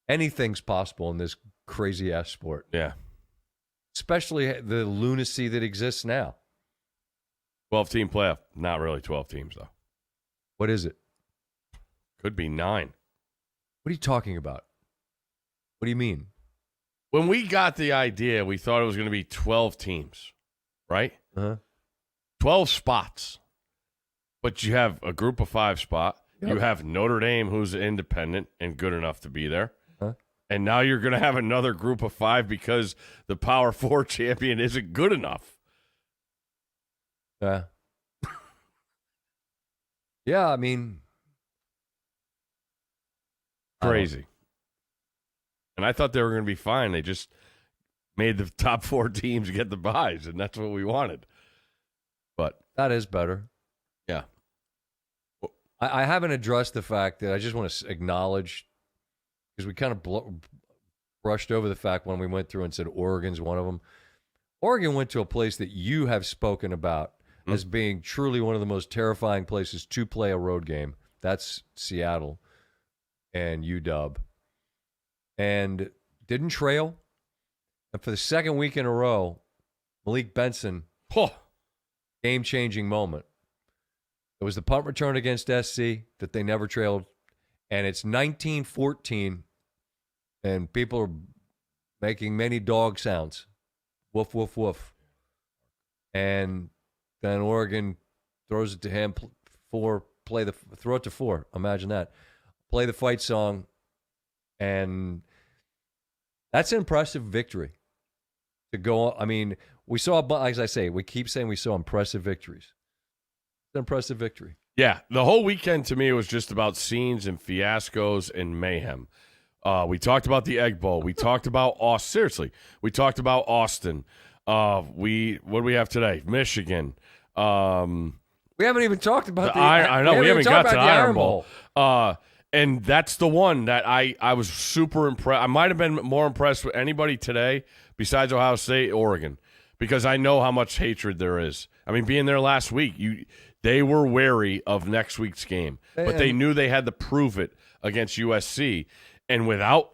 Anything's possible in this crazy-ass sport. Yeah. Especially the lunacy that exists now. 12-team playoff. Not really 12 teams, though. What is it? Could be 9. What are you talking about? What do you mean? When we got the idea, we thought it was going to be 12 teams, right? 12 spots. But you have a group of 5 spot. Yep. You have Notre Dame, who's independent and good enough to be there. And now you're going to have another group of 5 because the Power 4 champion isn't good enough. Yeah. Yeah, crazy. And I thought they were going to be fine. They just made the top 4 teams get the byes, and that's what we wanted. But that is better. Yeah. I haven't addressed the fact that I just want to acknowledge, because we kind of brushed over the fact when we went through and said Oregon's one of them. Oregon went to a place that you have spoken about as being truly one of the most terrifying places to play a road game. That's Seattle and UW. And didn't trail. And for the second week in a row, Malik Benson, game-changing moment. It was the punt return against SC that they never trailed. And it's 19-14, and people are making many dog sounds. Woof, woof, woof. And then Oregon throws it to him throw it to 4. Imagine that. Play the fight song. And that's an impressive victory. to go. I mean, we saw, as I say, we keep saying we saw impressive victories. It's an impressive victory. Yeah, the whole weekend to me was just about scenes and fiascos and mayhem. We talked about the Egg Bowl. We talked about Austin. Seriously, we talked about Austin. What do we have today? Michigan. We haven't even talked about I know we haven't got to the Iron Bowl. Bowl. And that's the one that I was super impressed. I might have been more impressed with anybody today besides Ohio State, Oregon, because I know how much hatred there is. I mean, being there last week, they were wary of next week's game, but they knew they had to prove it against USC. And without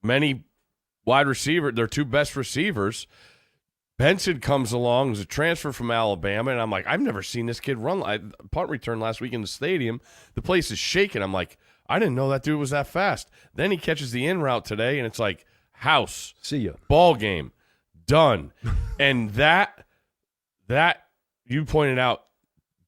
many wide receivers, their two best receivers, Benson comes along as a transfer from Alabama, and I'm like, I've never seen this kid run. Punt return last week in the stadium. The place is shaking. I'm like, I didn't know that dude was that fast. Then he catches the in route today, and it's like, house. See ya. Ball game. Done. And that you pointed out,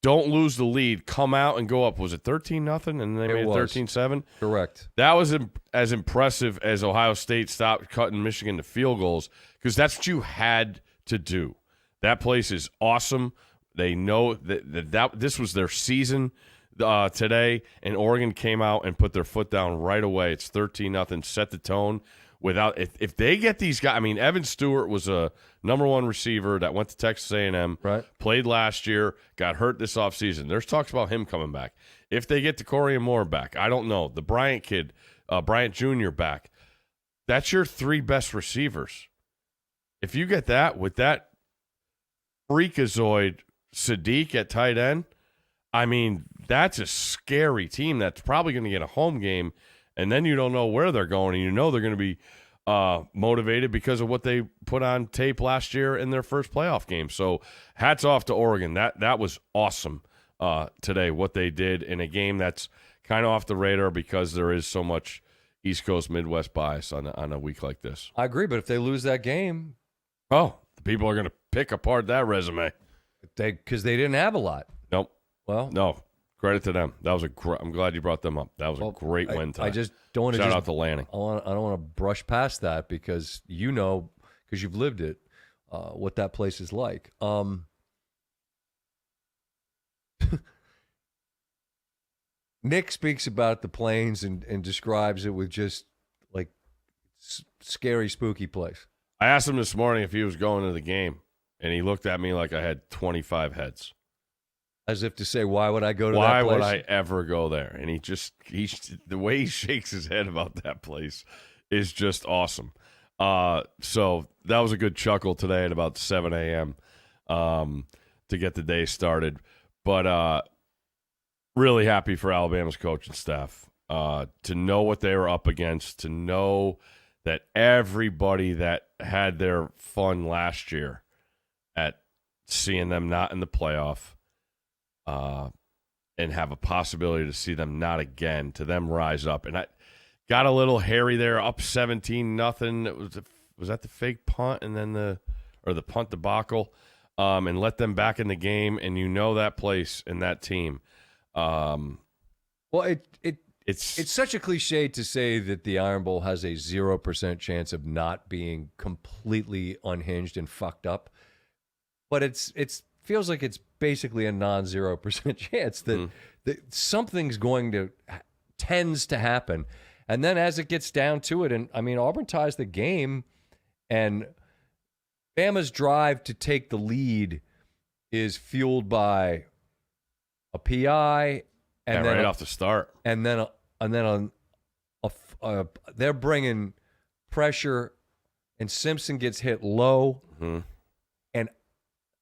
don't lose the lead. Come out and go up. Was it 13-0? And they made it 13-7? Correct. That was as impressive as Ohio State stopped cutting Michigan to field goals, because that's what you had to do. That place is awesome. They know that this was their season today, and Oregon came out and put their foot down right away. It's 13-0, set the tone. If they get these guys, I mean, Evan Stewart was a number one receiver that went to Texas A&M, right? Played last year, got hurt this offseason. There's talks about him coming back. If they get Corey Moore back, I don't know. The Bryant kid, Bryant Jr. back, that's your three best receivers. If you get that with that freakazoid Sadiq at tight end, I mean, that's a scary team that's probably going to get a home game. And then you don't know where they're going, and you know they're going to be motivated because of what they put on tape last year in their first playoff game. So hats off to Oregon. That was awesome today, what they did in a game that's kind of off the radar because there is so much East Coast, Midwest bias on a week like this. I agree, but if they lose that game, the people are going to pick apart that resume. Because they didn't have a lot. Nope. Well, no. Credit to them. That was I'm glad you brought them up. That was a great win today. I just don't want to shout out to Lanning. I don't want to brush past that because because you've lived it, what that place is like. Nick speaks about the Plains and describes it with just like scary, spooky place. I asked him this morning if he was going to the game, and he looked at me like I had 25 heads. As if to say, why would I go to that Why place? would I ever go there? And the way he shakes his head about that place is just awesome. So that was a good chuckle today at about 7 a.m. To get the day started. But really happy for Alabama's coaching staff to know what they were up against, to know that everybody that had their fun last year at seeing them not in the playoff, and have a possibility to see them not again, to them rise up. And I got a little hairy there, up 17-0. Was that the fake punt and then the punt debacle, and let them back in the game. And you know that place and that team. Well, it's such a cliche to say that the Iron Bowl has a 0% chance of not being completely unhinged and fucked up, but it's feels like it's basically a non-0% chance that something's tends to happen. And then as it gets down to it, and I mean, Auburn ties the game, and Bama's drive to take the lead is fueled by a PI, and then right off the start, and then they're bringing pressure, and Simpson gets hit low. Mm-hmm.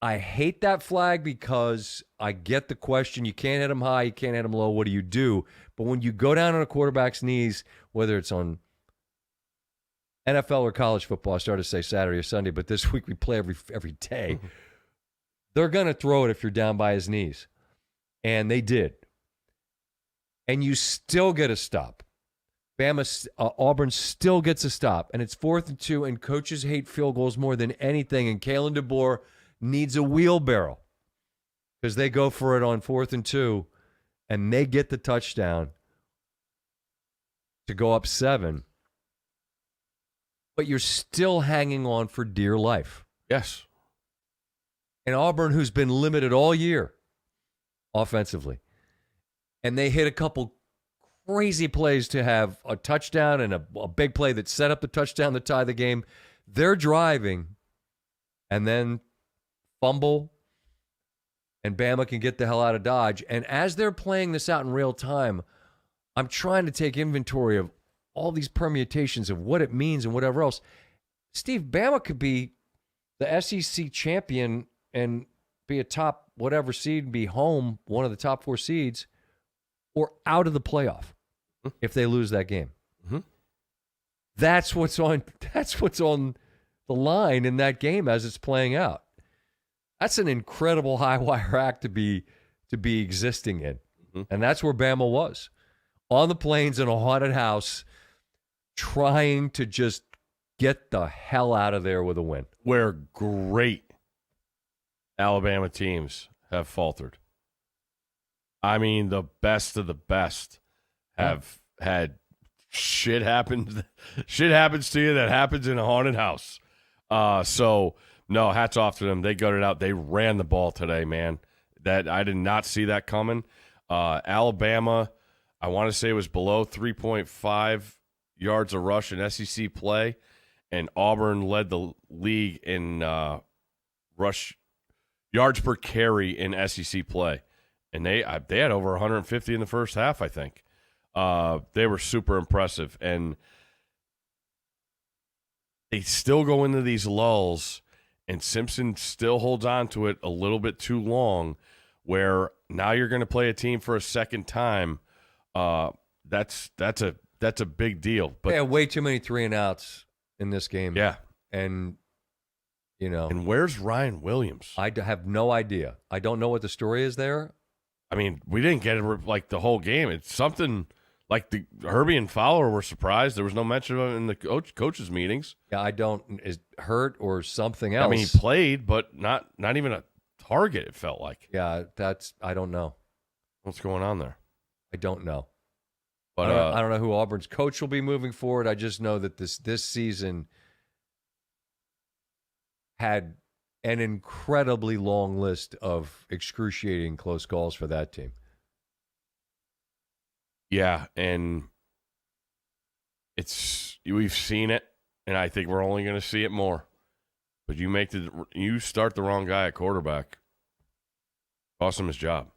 I hate that flag because I get the question. You can't hit him high, you can't hit him low. What do you do? But when you go down on a quarterback's knees, whether it's on NFL or college football, I started to say Saturday or Sunday, but this week we play every day. They're going to throw it if you're down by his knees. And they did. And you still get a stop. Auburn still gets a stop. And it's 4th and 2, and coaches hate field goals more than anything. And Kalen DeBoer needs a wheelbarrow because they go for it on 4th and 2, and they get the touchdown to go up 7. but you're still hanging on for dear life. Yes. And Auburn, who's been limited all year offensively, and they hit a couple crazy plays to have a touchdown and a big play that set up the touchdown to tie the game. They're driving and then fumble, and Bama can get the hell out of Dodge. And as they're playing this out in real time, I'm trying to take inventory of all these permutations of what it means and whatever else. Steve, Bama could be the SEC champion and be a top whatever seed and be home, one of the top 4 seeds, or out of the playoff if they lose that game. Mm-hmm. That's what's on the line in that game as it's playing out. That's an incredible high wire act to be existing in. Mm-hmm. And that's where Bama was. On the plains in a haunted house, trying to just get the hell out of there with a win. Where great Alabama teams have faltered. I mean, the best of the best have had shit happen. Shit happens to you that happens in a haunted house. So, no, hats off to them. They gutted it out. They ran the ball today, man. That I did not see that coming. Alabama, I want to say, was below 3.5 yards a rush in SEC play, and Auburn led the league in rush yards per carry in SEC play. And they had over 150 in the first half, I think. They were super impressive. And they still go into these lulls, and Simpson still holds on to it a little bit too long, where now you're going to play a team for a second time. That's a big deal. But they had way too many 3-and-outs in this game. Yeah. And, you know. And where's Ryan Williams? I have no idea. I don't know what the story is there. I mean, we didn't get it like the whole game. It's something like the Herbie and Fowler were surprised. There was no mention of it in the coaches' meetings. Yeah, I don't. Is hurt or something else? I mean, he played, but not even a target, it felt like. Yeah, I don't know. What's going on there? I don't know. But I don't know who Auburn's coach will be moving forward. I just know that this season had an incredibly long list of excruciating close calls for that team. Yeah, and we've seen it, and I think we're only going to see it more. But you start the wrong guy at quarterback, cost him his job.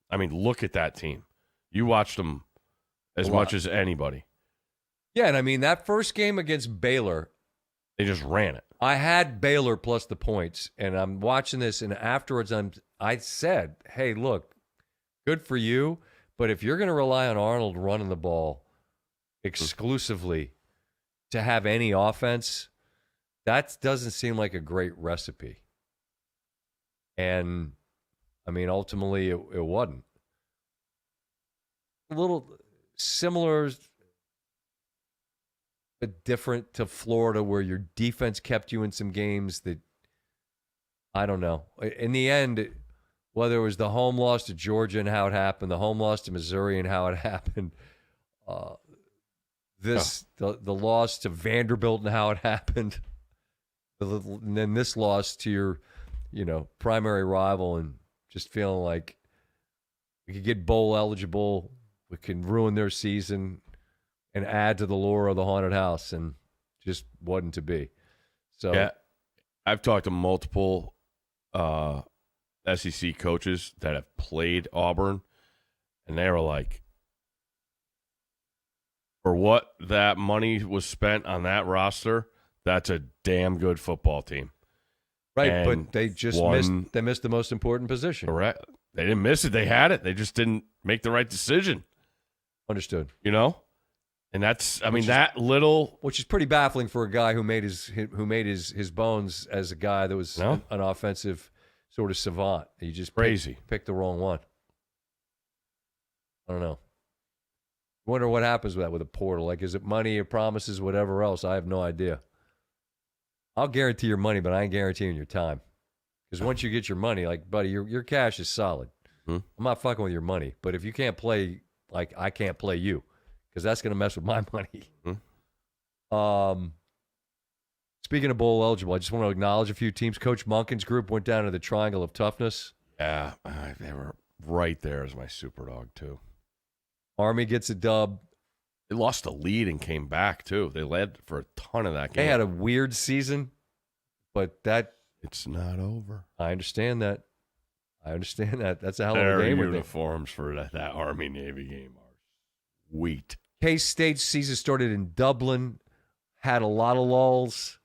I mean, look at that team. You watched them as much as anybody. Yeah, and I mean, that first game against Baylor, they just ran it. I had Baylor plus the points, and I'm watching this, and afterwards I said, hey, look, good for you, but if you're going to rely on Arnold running the ball exclusively to have any offense, that doesn't seem like a great recipe. And, I mean, ultimately it wasn't. A little similar but different to Florida, where your defense kept you in some games that, I don't know. In the end, whether it was the home loss to Georgia and how it happened, the home loss to Missouri and how it happened, the loss to Vanderbilt and how it happened, and then this loss to your, primary rival, and just feeling like we could get bowl eligible, we can ruin their season and add to the lore of the haunted house, and just wasn't to be. So yeah, I've talked to multiple SEC coaches that have played Auburn, and they were like, for what that money was spent on that roster, that's a damn good football team. Right, And but they just missed the most important position. Correct. They didn't miss it. They had it. They just didn't make the right decision. Understood. And that's, that little, which is pretty baffling for a guy who made his bones as a guy that was an offensive sort of savant. He just picked the wrong one. I don't know. Wonder what happens with that, with a portal. Like, is it money or promises, whatever else? I have no idea. I'll guarantee your money, but I ain't guaranteeing your time. Because once you get your money, like, buddy, your cash is solid. I'm not fucking with your money. But if you can't play, like, I can't play you, because that's going to mess with my money. Speaking of bowl eligible, I just want to acknowledge a few teams. Coach Monken's group went down to the Triangle of Toughness. Yeah, they were right there as my super dog, too. Army gets a dub. They lost a lead and came back, too. They led for a ton of that game. They had a weird season, but it's not over. I understand that. That's a hell of Their a game. uniforms for that Army-Navy game are sweet. K-State's season started in Dublin, had a lot of lulls.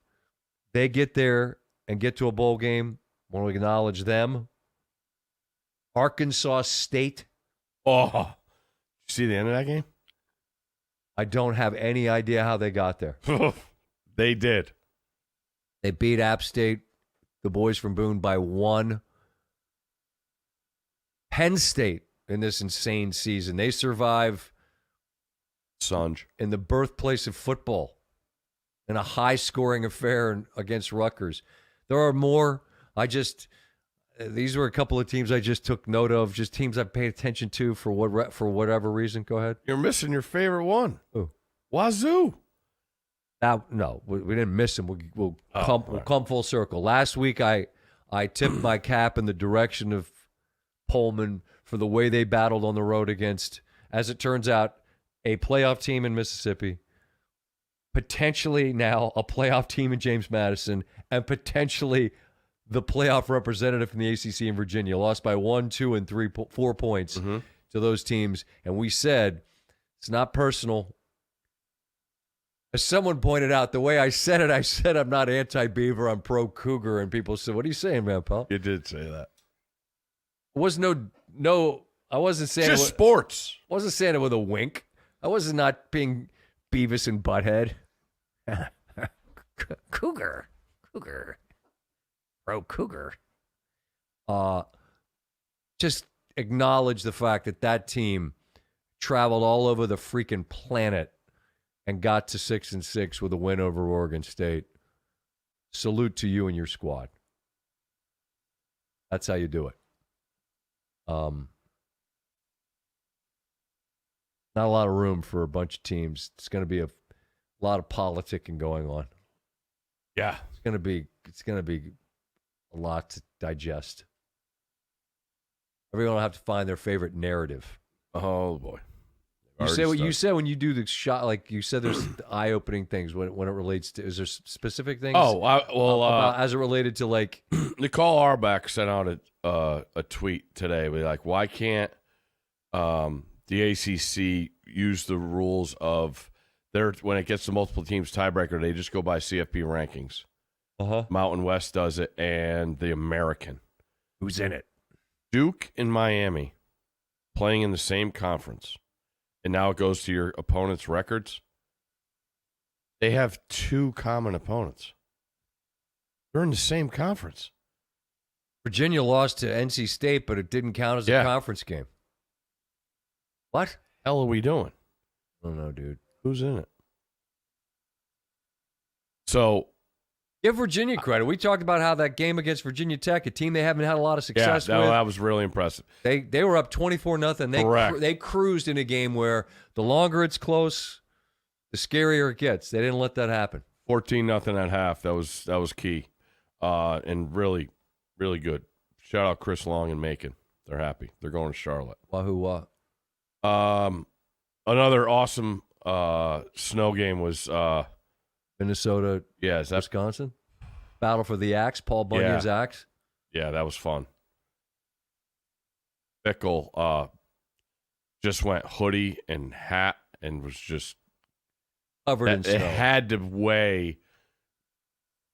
They get there and get to a bowl game. Want to acknowledge them. Arkansas State. Oh, you see the end of that game? I don't have any idea how they got there. They did. They beat App State, the boys from Boone, by 1. Penn State in this insane season. They survive Sunge. in the birthplace of football in a high-scoring affair against Rutgers. There are more. These were a couple of teams I just took note of, just teams I paid attention to for whatever reason. Go ahead. You're missing your favorite one. Who? Wazoo. No, we didn't miss them. We'll come full circle. Last week, I tipped my cap in the direction of Pullman for the way they battled on the road against, as it turns out, a playoff team in Mississippi, potentially now a playoff team in James Madison, and potentially the playoff representative from the ACC in Virginia. Lost by 1, 2, and 3, 4 points to those teams. And we said, it's not personal. As someone pointed out, the way I said I'm not anti-Beaver, I'm pro-Cougar. And people said, what are you saying, man, pal? You did say that. It was no, I wasn't saying Just sports. I wasn't saying it with a wink. I was not being Beavis and Butthead. Cougar. Pro-Cougar. Just acknowledge the fact that team traveled all over the freaking planet and got to 6-6 with a win over Oregon State. Salute to you and your squad. That's how you do it. Not a lot of room for a bunch of teams. It's going to be a lot of politicking going on. Yeah. It's going to be a lot to digest. Everyone will have to find their favorite narrative. Oh, boy. You say what you said when you do the shot. Like you said, there's eye-opening things when it relates to. Is there specific things? Oh, as it related to like Nicole Arbach sent out a tweet today. We're like, why can't the ACC use the rules of when it gets to multiple teams tiebreaker? They just go by CFP rankings. Mountain West does it, and the American. Who's in it? Duke and Miami playing in the same conference. And now it goes to your opponent's records. They have 2 common opponents. They're in the same conference. Virginia lost to NC State, but it didn't count as a conference game. What? Hell are we doing? I don't know, dude. Who's in it? So give Virginia credit. We talked about how that game against Virginia Tech, a team they haven't had a lot of success with. That was really impressive. They were up 24-0. Correct. They cruised in a game where the longer it's close, the scarier it gets. They didn't let that happen. 14-0 at half. That was key, and really, really good. Shout out Chris Long and Macon. They're happy. They're going to Charlotte. Wahoo! Another awesome snow game was Minnesota. Yeah, is that Wisconsin? Battle for the axe. Paul Bunyan's axe. Yeah, that was fun. Bickle just went hoodie and hat and was just covered in snow. It had to weigh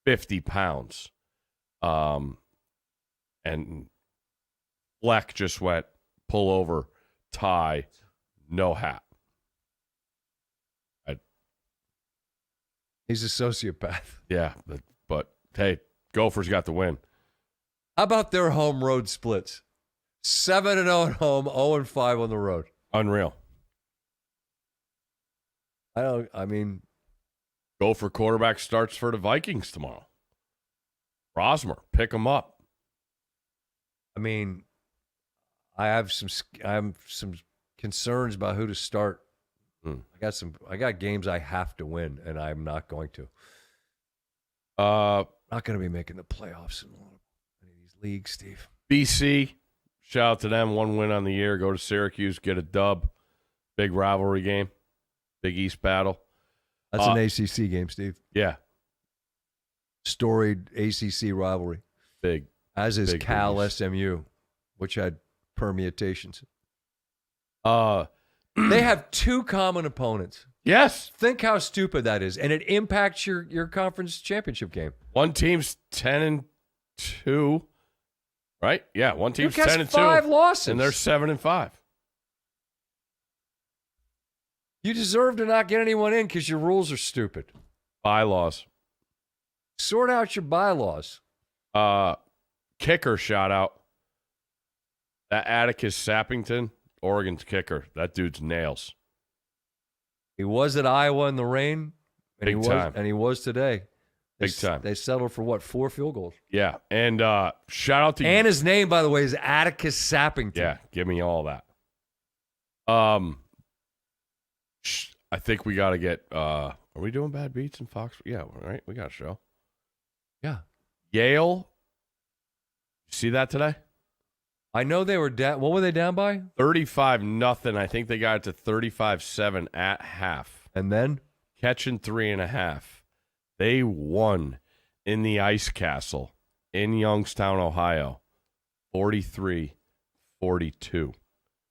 50 pounds. And Fleck just went pull over, tie, no hat. He's a sociopath. Yeah, but hey, Gophers got the win. How about their home road splits? 7-0 at home, 0-5 on the road. Unreal. Gopher quarterback starts for the Vikings tomorrow. Rosmer, pick him up. I have some concerns about who to start. I got games I have to win, and I'm not going to. Not going to be making the playoffs in any of these leagues, Steve. BC, shout out to them. 1 win on the year. Go to Syracuse, get a dub. Big rivalry game. Big East battle. That's an ACC game, Steve. Yeah. Storied ACC rivalry. Big. As is big Cal Big East. SMU, which had permutations. They They have 2 common opponents. Yes. Think how stupid that is, and it impacts your conference championship game. One team's 10-2, right? Yeah, one team's Duke has 10-2. 5 losses. And they're 7-5. You deserve to not get anyone in because your rules are stupid. Bylaws. Sort out your bylaws. Kicker shout out. That Atticus Sappington, Oregon's kicker. That dude's nails. He was at Iowa in the rain, and Big time. he was today. Big time. They settled for what, 4 field goals? Yeah. And shout out to And his name, by the way, is Atticus Sappington. Yeah, give me all that. I think we got to get. Are we doing bad beats in Fox? Yeah, right. We got a show. Yeah. Yale. You see that today? I know they were down. What were they down by? 35-0. I think they got it to 35-7 at half. And then? Catching 3.5. They won in the Ice Castle in Youngstown, Ohio. 43-42.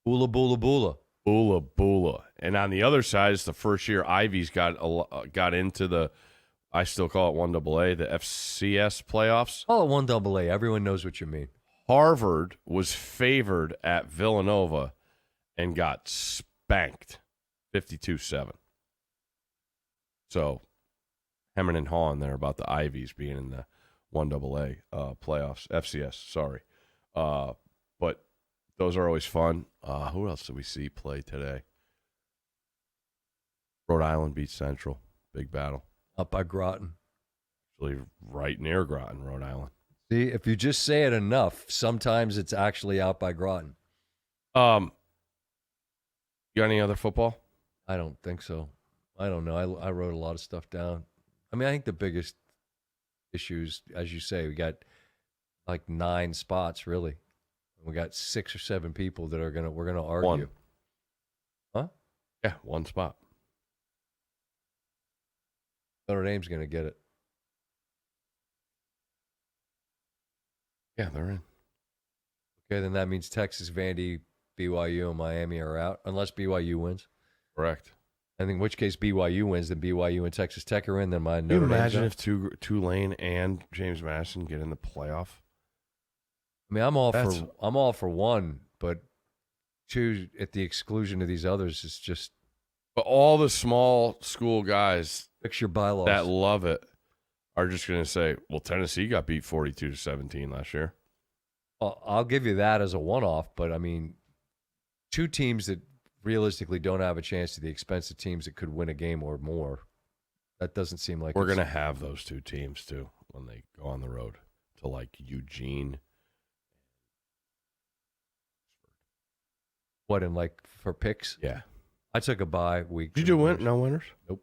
Bula, bula, bula. Bula, bula. And on the other side, it's the first year Ivy's got into the, I still call it 1AA, the FCS playoffs. Call it 1AA. Everyone knows what you mean. Harvard was favored at Villanova and got spanked 52-7. So, hemming and hawing there about the Ivies being in the 1AA playoffs, FCS, sorry. But those are always fun. Who else did we see play today? Rhode Island beat Central. Big battle. Up by Groton. Actually, right near Groton, Rhode Island. See, if you just say it enough, sometimes it's actually out by Groton. You got any other football? I don't think so. I don't know. I wrote a lot of stuff down. I mean, I think the biggest issues, as you say, we got like 9 spots, really. We got 6 or 7 people that we're gonna argue. One. Huh? Yeah, 1 spot. Notre Dame's gonna get it. Yeah, they're in. Okay, then that means Texas, Vandy, BYU, and Miami are out, unless BYU wins. Correct. And in which case BYU wins, then BYU and Texas Tech are in. Then my Can you Notre Dame's imagine out. if Tulane and James Madison get in the playoff? I mean, I'm all for one, but 2 at the exclusion of these others is just But all the small school guys fix your bylaws. that love it are just going to say, well, Tennessee got beat 42-17 last year. Well, I'll give you that as a one-off, but I mean, 2 teams that realistically don't have a chance to the expense of teams that could win a game or more. That doesn't seem like We're going to have those 2 teams, too, when they go on the road to, like, Eugene. What, in like for picks? Yeah. I took a bye week. Did you win? No winners? Nope.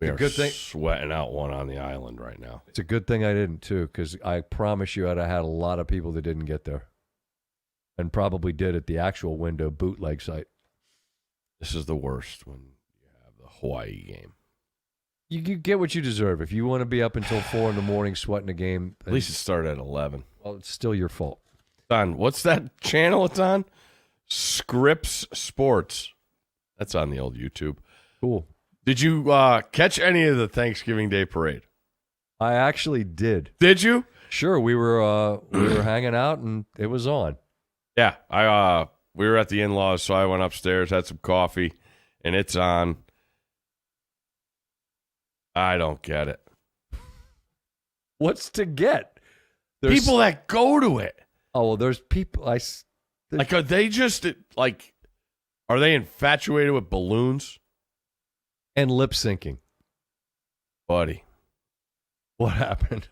We It's a are good thing- sweating out one on the island right now. It's a good thing I didn't, too, because I promise you I'd have had a lot of people that didn't get there. And probably did at the actual window bootleg site. This is the worst when you have the Hawaii game. You get what you deserve. If you want to be up until 4 in the morning sweating a game, At least it started at 11. well, it's still your fault. On what's that channel it's on? Scripps Sports. That's on the old YouTube. Cool. Did you catch any of the Thanksgiving Day parade? I actually did. Did you? Sure, we were hanging out and it was on. Yeah, we were at the in-laws, so I went upstairs, had some coffee, and it's on. I don't get it. What's to get? People that go to it. Oh, well, there's people. Like, are they just, like, are they infatuated with balloons? And lip syncing. Buddy. What happened?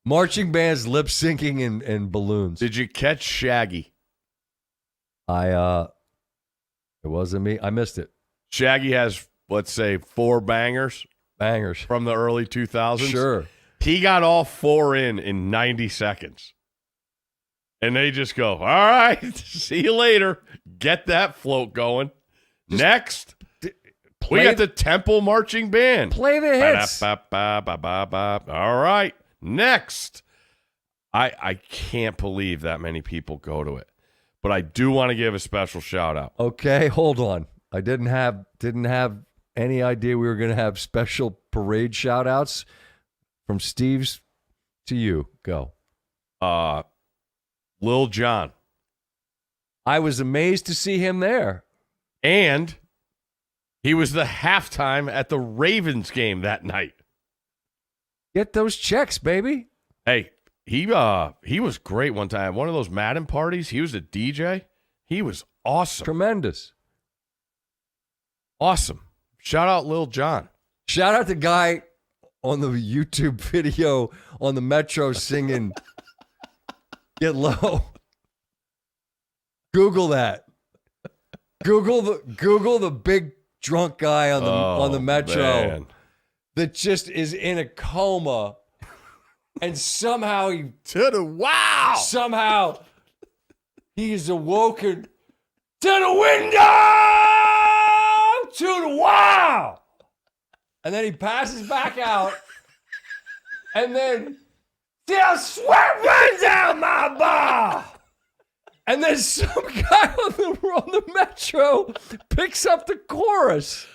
Marching bands, lip syncing, and balloons. Did you catch Shaggy? It wasn't me. I missed it. Shaggy has, let's say, 4 bangers. Bangers. from the early 2000s. Sure. He got all 4 in 90 seconds. And they just go, all right, see you later. Get that float going. Next, we got the Temple Marching Band. Play the hits. Ba-da-ba-ba-ba-ba. All right, next. I can't believe that many people go to it. But I do want to give a special shout out. Okay, hold on. I didn't have any idea we were going to have special parade shout outs from Steve's to you. Go. Lil Jon. I was amazed to see him there. And he was the halftime at the Ravens game that night. Get those checks, baby. Hey, he was great one time. One of those Madden parties, he was a DJ. He was awesome. Tremendous. Awesome. Shout out Lil Jon. Shout out the guy on the YouTube video on the Metro singing Get Low. Google that. Google the big drunk guy on the Metro Man. that just is in a coma and somehow he is awoken to the window to the wow. And then he passes back out. And then, till sweat runs down my bar. And then some guy on the Metro picks up the chorus.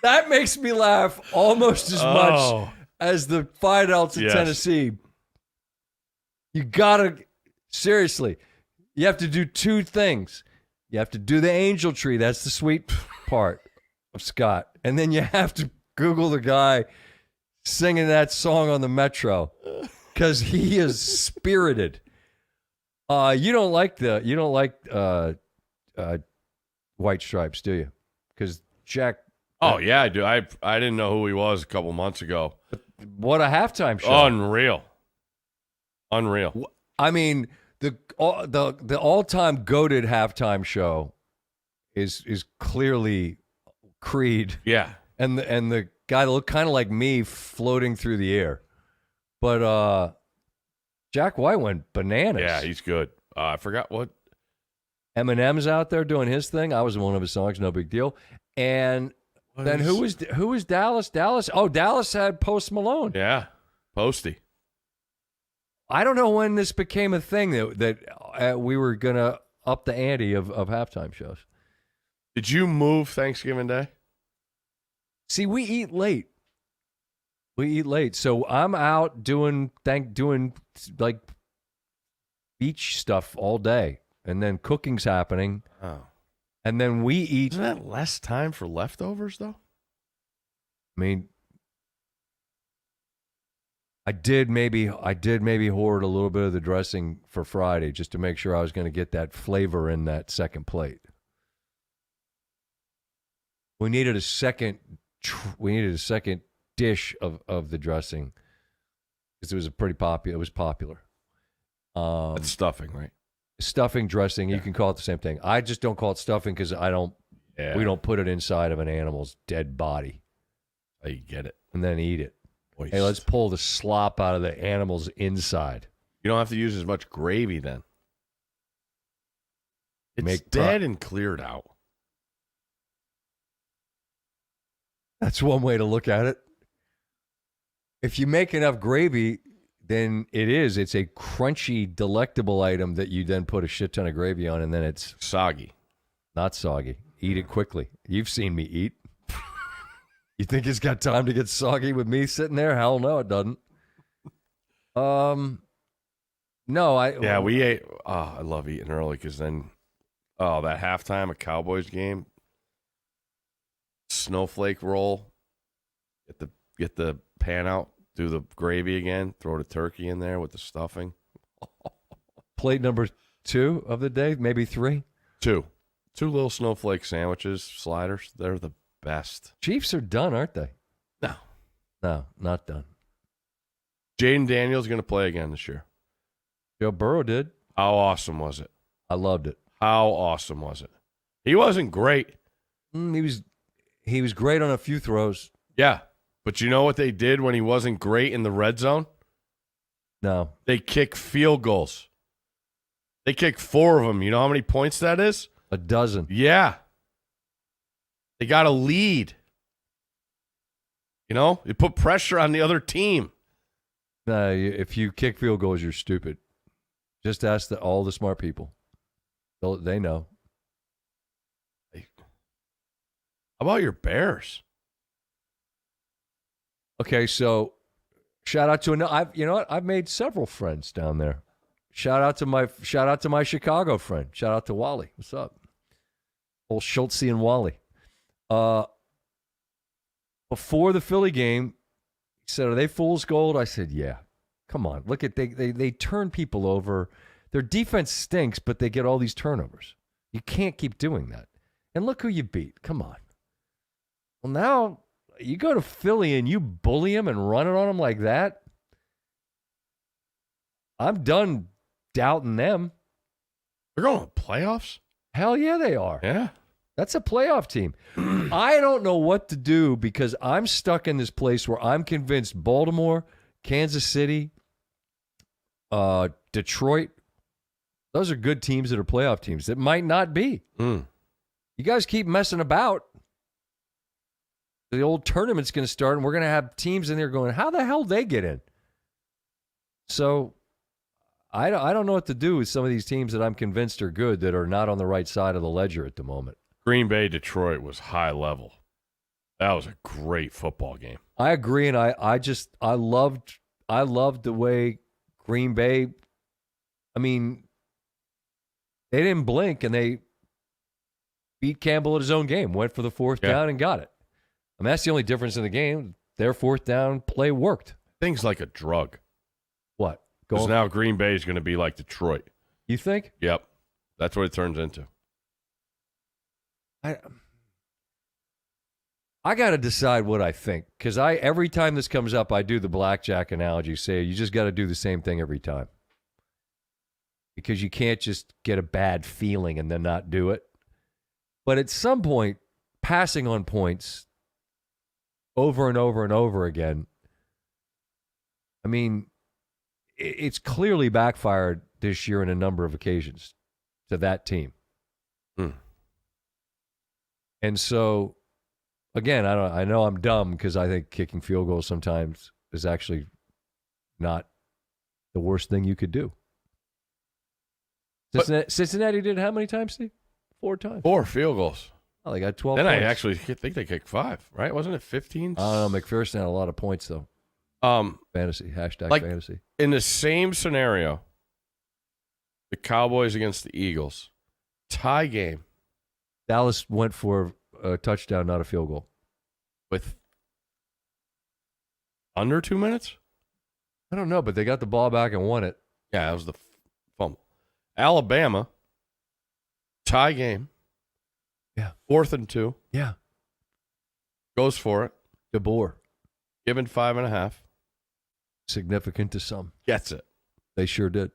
That makes me laugh almost as much as the Fidel's in Tennessee. You gotta, seriously, you have to do two things. You have to do the angel tree. That's the sweet part of Scott. And then you have to Google the guy singing that song on the Metro because he is spirited. You don't like White Stripes, do you? Because Jack. Oh yeah, I do. I didn't know who he was a couple months ago. What a halftime show! Unreal. I mean, the all-time goated halftime show is clearly Creed. Yeah, and the guy that looked kind of like me floating through the air, but Jack White went bananas. Yeah, he's good. I forgot what. Eminem's out there doing his thing. I was in one of his songs, no big deal. And then who was Dallas? Dallas had Post Malone. Yeah, Posty. I don't know when this became a thing that we were gonna up the ante of halftime shows. Did you move Thanksgiving Day? See, we eat late. So I'm out doing like beach stuff all day, and then cooking's happening. Oh, and then we eat. Isn't that less time for leftovers, though? I mean, I did maybe hoard a little bit of the dressing for Friday just to make sure I was going to get that flavor in that second plate. We needed a second dish of the dressing because it was popular. It was popular. It's stuffing, right? Stuffing, dressing. Yeah. You can call it the same thing. I just don't call it stuffing because we don't put it inside of an animal's dead body. Oh, you get it. And then eat it. Moist. Hey, let's pull the slop out of the animal's inside. You don't have to use as much gravy then. It's dead and cleared out. That's one way to look at it. If you make enough gravy, then it's a crunchy, delectable item that you then put a shit ton of gravy on, and then it's soggy. Not soggy. Eat it quickly. You've seen me eat. You think it's got time to get soggy with me sitting there? Hell no, it doesn't. No, we ate. Oh, I love eating early because then, that halftime, a Cowboys game, snowflake roll, get the pan out, do the gravy again, throw the turkey in there with the stuffing. Plate number 2 of the day, maybe 3. 2 little snowflake sandwiches, sliders. They're the best. Chiefs are done, aren't they? No, not done. Jaden Daniels going to play again this year. Joe Burrow did. How awesome was it? I loved it. How awesome was it? He wasn't great. He He was great on a few throws. Yeah. But you know what they did when he wasn't great in the red zone? No. They kick field goals. They kick 4 of them. You know how many points that is? A dozen. Yeah. They got a lead. You know, you put pressure on the other team. No, if you kick field goals, you're stupid. Just ask all the smart people. They know. How about your Bears? Okay, so shout out to you know what? I've made several friends down there. Shout out to my Chicago friend. Shout out to Wally. What's up? Old Schultze and Wally. Before the Philly game, he said, "Are they fool's gold?" I said, "Yeah." Come on, look at they turn people over. Their defense stinks, but they get all these turnovers. You can't keep doing that. And look who you beat. Come on. Well, now you go to Philly and you bully them and run it on them like that. I'm done doubting them. They're going to the playoffs? Hell yeah, they are. Yeah. That's a playoff team. I don't know what to do because I'm stuck in this place where I'm convinced Baltimore, Kansas City, Detroit, those are good teams that are playoff teams. It might not be. You guys keep messing about. The old tournament's going to start, and we're going to have teams in there going, how the hell they get in? So I don't know what to do with some of these teams that I'm convinced are good that are not on the right side of the ledger at the moment. Green Bay, Detroit was high level. That was a great football game. I agree, and I loved the way Green Bay, I mean, they didn't blink, and they beat Campbell at his own game, went for the fourth down and got it. I mean, that's the only difference in the game. Their fourth down play worked. Things like a drug. What? Because now Green Bay is going to be like Detroit. You think? Yep. That's what it turns into. I got to decide what I think, because every time this comes up, I do the blackjack analogy, say you just got to do the same thing every time, because you can't just get a bad feeling and then not do it. But at some point, passing on points over and over and over again, I mean, it's clearly backfired this year in a number of occasions to that team. And so, again, I know I'm dumb because I think kicking field goals sometimes is actually not the worst thing you could do. Cincinnati did how many times, Steve? 4 times. 4 field goals. Oh, they got 12 Then points. I actually think they kicked 5, right? Wasn't it 15? I don't know. McPherson had a lot of points, though. Fantasy. Hashtag like, fantasy. In the same scenario, the Cowboys against the Eagles, tie game. Dallas went for a touchdown, not a field goal. With under 2 minutes? I don't know, but they got the ball back and won it. Yeah, that was the fumble. Alabama, tie game. Yeah. 4th and 2. Yeah. Goes for it. DeBoer. Given 5.5. Significant to some. Gets it. They sure did.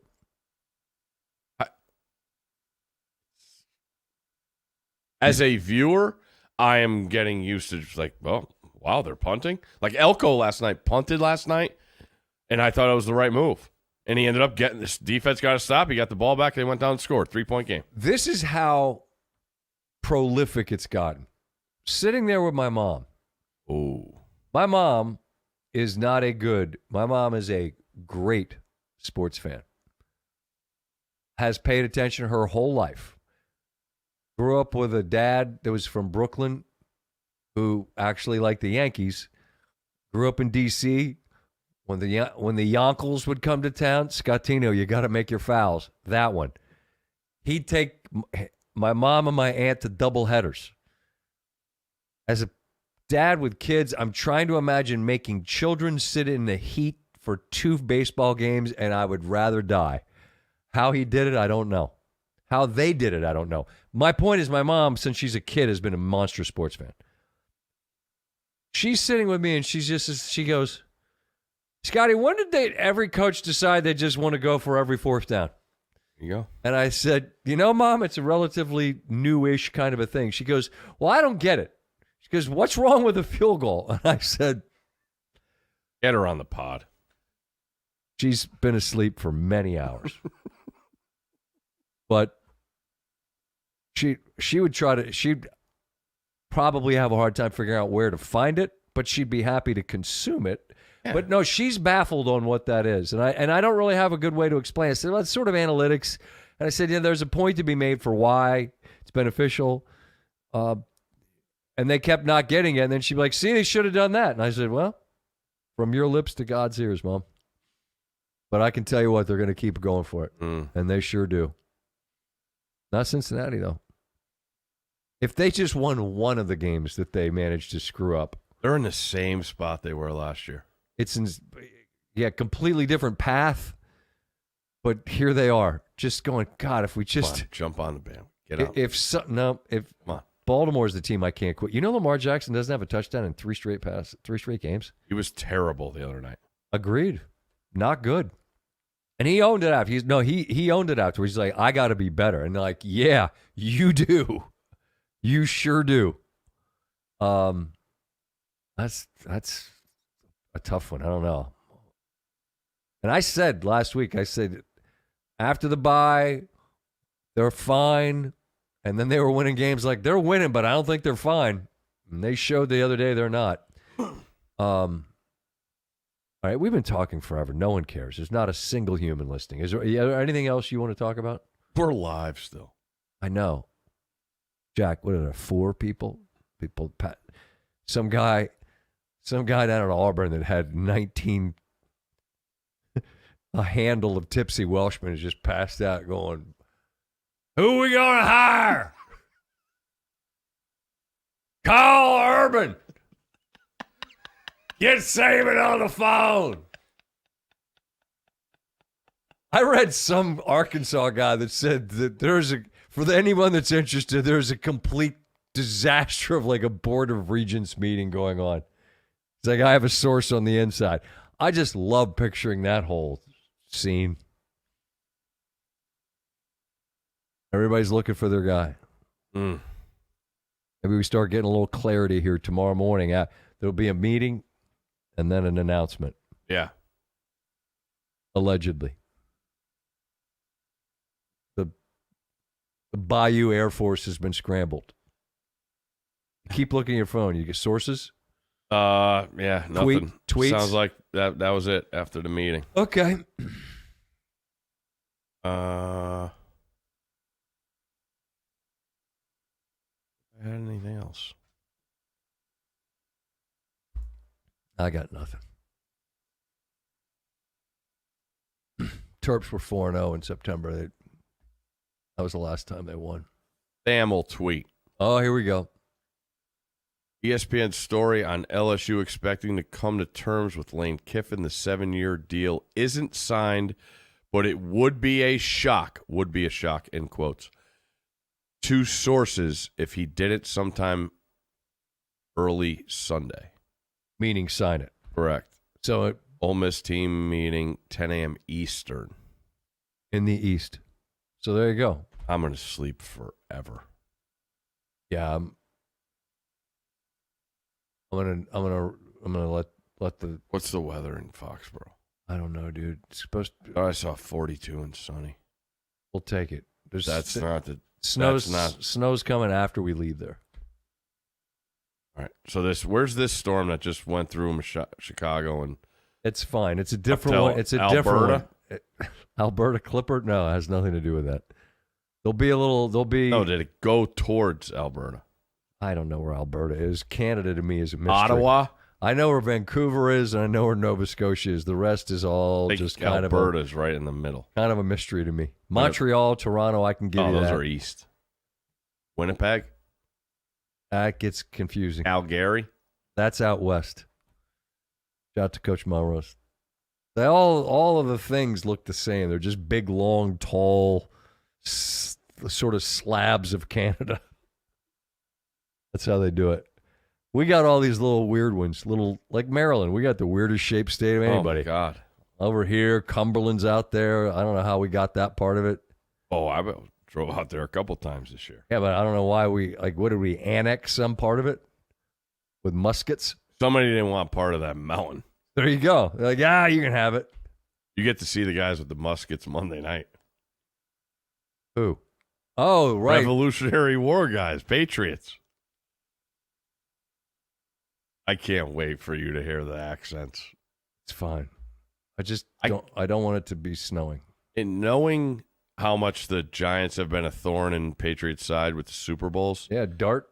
As a viewer, I am getting used to just like, well, wow, they're punting. Like Elko punted last night, and I thought it was the right move. And he ended up getting this defense got to stop. He got the ball back. They went down and scored. 3-point game. This is how prolific it's gotten. Sitting there with my mom. Ooh. My mom is my mom is a great sports fan. Has paid attention her whole life. Grew up with a dad that was from Brooklyn who actually liked the Yankees. Grew up in D.C. When the Yonkels would come to town, Scottino, you got to make your fouls. That one. He'd take my mom and my aunt to double headers. As a dad with kids, I'm trying to imagine making children sit in the heat for 2 baseball games, and I would rather die. How he did it, I don't know. How they did it, I don't know. My point is my mom, since she's a kid, has been a monster sports fan. She's sitting with me, and she goes, Scotty, when did every coach decide they just want to go for every 4th down? There you go. And I said, Mom, it's a relatively newish kind of a thing. She goes, well, I don't get it. She goes, what's wrong with the field goal? And I said, Get her on the pod. she's been asleep for many hours. But she would try to, she'd probably have a hard time figuring out where to find it, but she'd be happy to consume it. Yeah. But no, she's baffled on what that is. And I don't really have a good way to explain it. I said, well, it's sort of analytics. And I said, yeah, there's a point to be made for why it's beneficial. And they kept not getting it. And then she'd be like, see, they should have done that. And I said, well, from your lips to God's ears, Mom. But I can tell you what, they're going to keep going for it. And they sure do. Not Cincinnati, though. If they just won one of the games that they managed to screw up. They're in the same spot they were last year. It's completely different path. But here they are, just going, God, if we just jump on the band. Get out. If Baltimore's the team I can't quit. You know Lamar Jackson doesn't have a touchdown in three straight games? He was terrible the other night. Agreed. Not good. And he owned it after. He owned it afterwards. He's like, I got to be better. And they're like, yeah, you do. You sure do. That's a tough one. I don't know. And I said last week, after the bye, they're fine. And then they were winning games like they're winning, but I don't think they're fine. And they showed the other day they're not. All right, we've been talking forever. No one cares. There's not a single human listening. Is there anything else you want to talk about? We're live still. I know. Jack, what are there, 4 people? Some guy down at Arbor that had 19, a handle of tipsy Welshmen is just passed out going, who we going to hire? Call Urban. Get Saban on the phone. I read some Arkansas guy that said that for anyone that's interested, there's a complete disaster of like a Board of Regents meeting going on. It's like, I have a source on the inside. I just love picturing that whole scene. Everybody's looking for their guy. Maybe we start getting a little clarity here tomorrow morning. There'll be a meeting and then an announcement. Yeah. Allegedly. The Bayou Air Force has scrambled. Keep looking at your phone. You get sources? Yeah, nothing. Tweets? Sounds like that was it after the meeting. Okay. Anything else? I got nothing. Terps were 4-0 in September. That was the last time they won. Thamel tweet. Oh, here we go. ESPN story on LSU expecting to come to terms with Lane Kiffin. The 7-year deal isn't signed, but it would be a shock. Would be a shock, in quotes. 2 sources if he did it sometime early Sunday. Meaning sign it. Correct. So Ole Miss team meeting 10 a.m. Eastern. In the East. So there you go. I'm going to sleep forever. Yeah, I'm gonna let the. What's the weather in Foxborough? I don't know, dude. It's supposed to. Oh, I saw 42 and sunny. We'll take it. That's not the snow's coming after we leave there. All right. So where's this storm that just went through Chicago and? It's fine. It's a different one. It's a different one. Alberta Clipper? No, it has nothing to do with that. No, did it go towards Alberta? I don't know where Alberta is. Canada to me is a mystery. Ottawa? I know where Vancouver is, and I know where Nova Scotia is. The rest is all just kind of Alberta's right in the middle. Kind of a mystery to me. Montreal, Toronto, I can give you that. Those are east. Winnipeg? That gets confusing. Calgary? That's out west. Shout out to Coach Melrose. All of the things look the same. They're just big, long, tall, sort of slabs of Canada. That's how they do it. We got all these little weird ones, like Maryland. We got the weirdest shaped state of anybody. Oh, my God. Over here, Cumberland's out there. I don't know how we got that part of it. Oh, I drove out there a couple times this year. Yeah, but I don't know why what did we annex some part of it? with muskets. Somebody didn't want part of that mountain. There you go. They're like, you can have it. You get to see the guys with the muskets Monday night. Who? Oh, right. Revolutionary War guys, Patriots. I can't wait for you to hear the accents. It's fine. I don't want it to be snowing. And knowing how much the Giants have been a thorn in Patriots' side with the Super Bowls. Yeah, dart.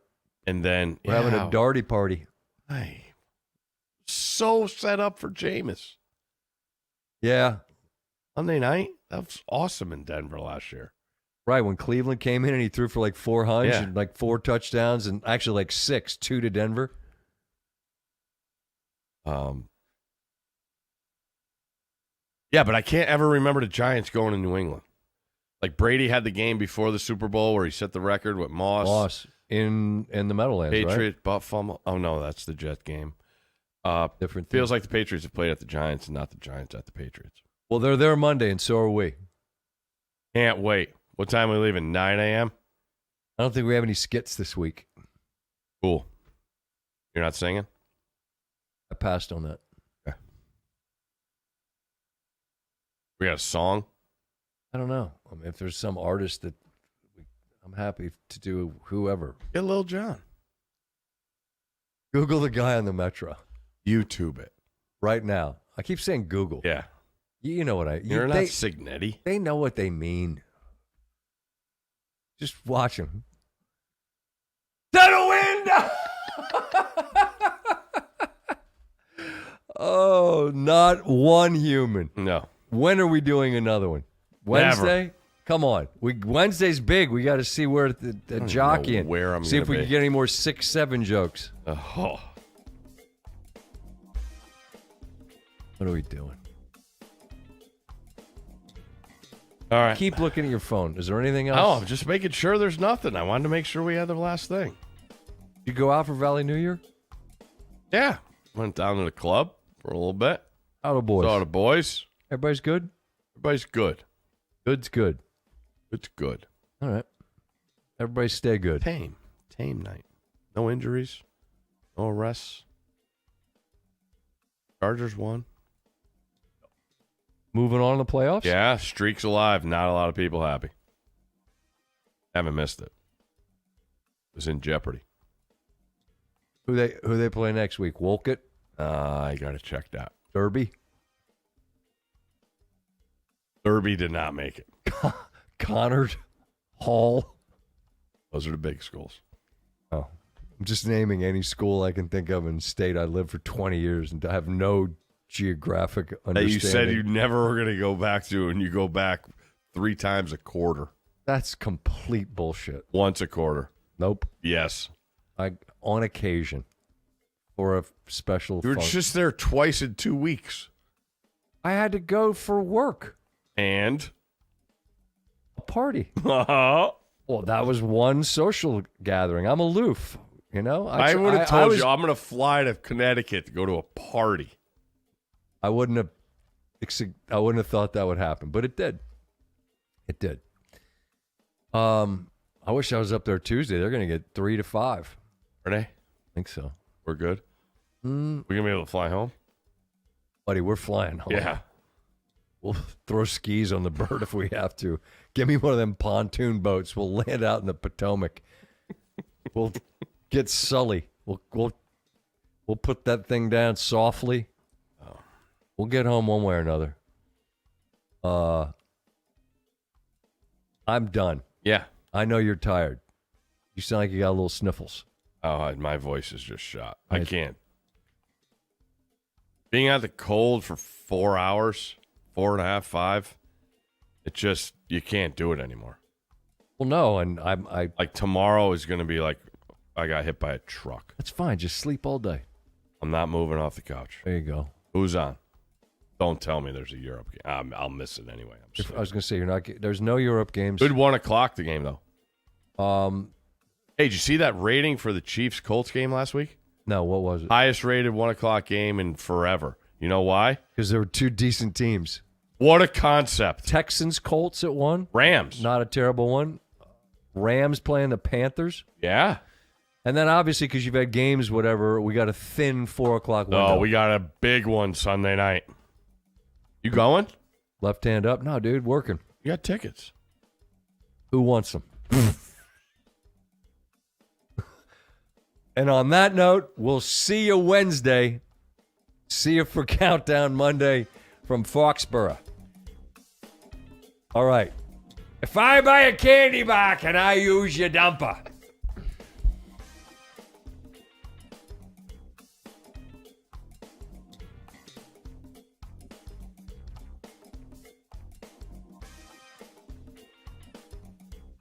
And then we're having a darty party. Hey, so set up for Jameis. Yeah. Monday night, that was awesome in Denver last year. Right, when Cleveland came in and he threw for like 400 Yeah. and like 4 touchdowns and actually like 6, 2 to Denver. Yeah, but I can't ever remember the Giants going to New England. Like Brady had the game before the Super Bowl where he set the record with Moss in the Meadowlands, Patriots, right? Buffalo. Oh no, that's the Jet game. Different feels thing. like the Patriots have played at the Giants and not the Giants at the Patriots. Well, they're there Monday, and so are we. Can't wait. What time are we leaving? 9 a.m.? I don't think we have any skits this week. Cool. You're not singing? I passed on that. Okay. We got a song? I don't know. I mean, if there's some artist that I'm happy to do, whoever. Get Lil Jon. Google the guy on the Metro YouTube it. right now. I keep saying Google. Yeah. You know what You're not Signetti. They know what they mean. Just watch them. To the window! Oh, not one human. No. When are we doing another one? Wednesday? Never. Come on. Wednesday's big. We got to see where the jockeying. Where I'm see if we be. can get any more 6-7 jokes. Oh. What are we doing? All right. Keep looking at your phone. Is there anything else? Oh, I'm just making sure there's nothing. I wanted to make sure we had the last thing. You go out for Valley New Year? Yeah. Went down to the club for a little bit. How the boys? Saw the boys. Everybody's good? Everybody's good. Good's good. It's good. All right. Everybody stay good. Tame night. No injuries. No arrests. Chargers won. Moving on to the playoffs? Yeah, streak's alive. Not a lot of people happy. Haven't missed it. It was in jeopardy. Who they play next week? Wolcott? I got to check that. Derby? Derby did not make it. Connard? Hall? Those are the big schools. Oh. I'm just naming any school I can think of in the state I lived for 20 years and I have no geographic understanding. That you said you never were going to go back to, and you go back 3 times a quarter. That's complete bullshit. Once a quarter. Nope. Yes. On occasion. For a special You were function. just there twice in 2 weeks. I had to go for work. And? A party. Uh-huh. Well, that was one social gathering. I'm aloof, you know? I would have told you I'm going to fly to Connecticut to go to a party. I wouldn't have thought that would happen, but it did. It did. I wish I was up there Tuesday. They're going to get 3 to 5. Are they? I think so. We're good? We're going to be able to fly home? Buddy, we're flying home. Yeah. We'll throw skis on the bird if we have to. Give me one of them pontoon boats. We'll land out in the Potomac. We'll get Sully. We'll put that thing down softly. Oh. We'll get home one way or another. I'm done. Yeah. I know you're tired. You sound like you got a little sniffles. Oh, my voice is just shot. I can't. Being out the cold for 4 hours, 4.5, 5, it just, you can't do it anymore. Well, no, and I Like tomorrow is going to be like I got hit by a truck. that's fine. Just sleep all day. I'm not moving off the couch. There you go. Who's on? Don't tell me there's a Europe game. I'll miss it anyway. I was going to say there's no Europe games. Good 1 o'clock the game though. Hey, did you see that rating for the Chiefs Colts game last week? No, what was it? Highest rated 1 o'clock game in forever. You know why? Because there were 2 decent teams. What a concept. Texans Colts at 1. Rams. Not a terrible one. Rams playing the Panthers. Yeah. And then obviously because you've had games, whatever, we got a thin 4 o'clock window. Oh, we got a big one Sunday night. You going? Left hand up? No, dude, working. You got tickets. Who wants them? And on that note, we'll see you Wednesday. See you for Countdown Monday from Foxborough. All right. If I buy a candy bar, can I use your dumper?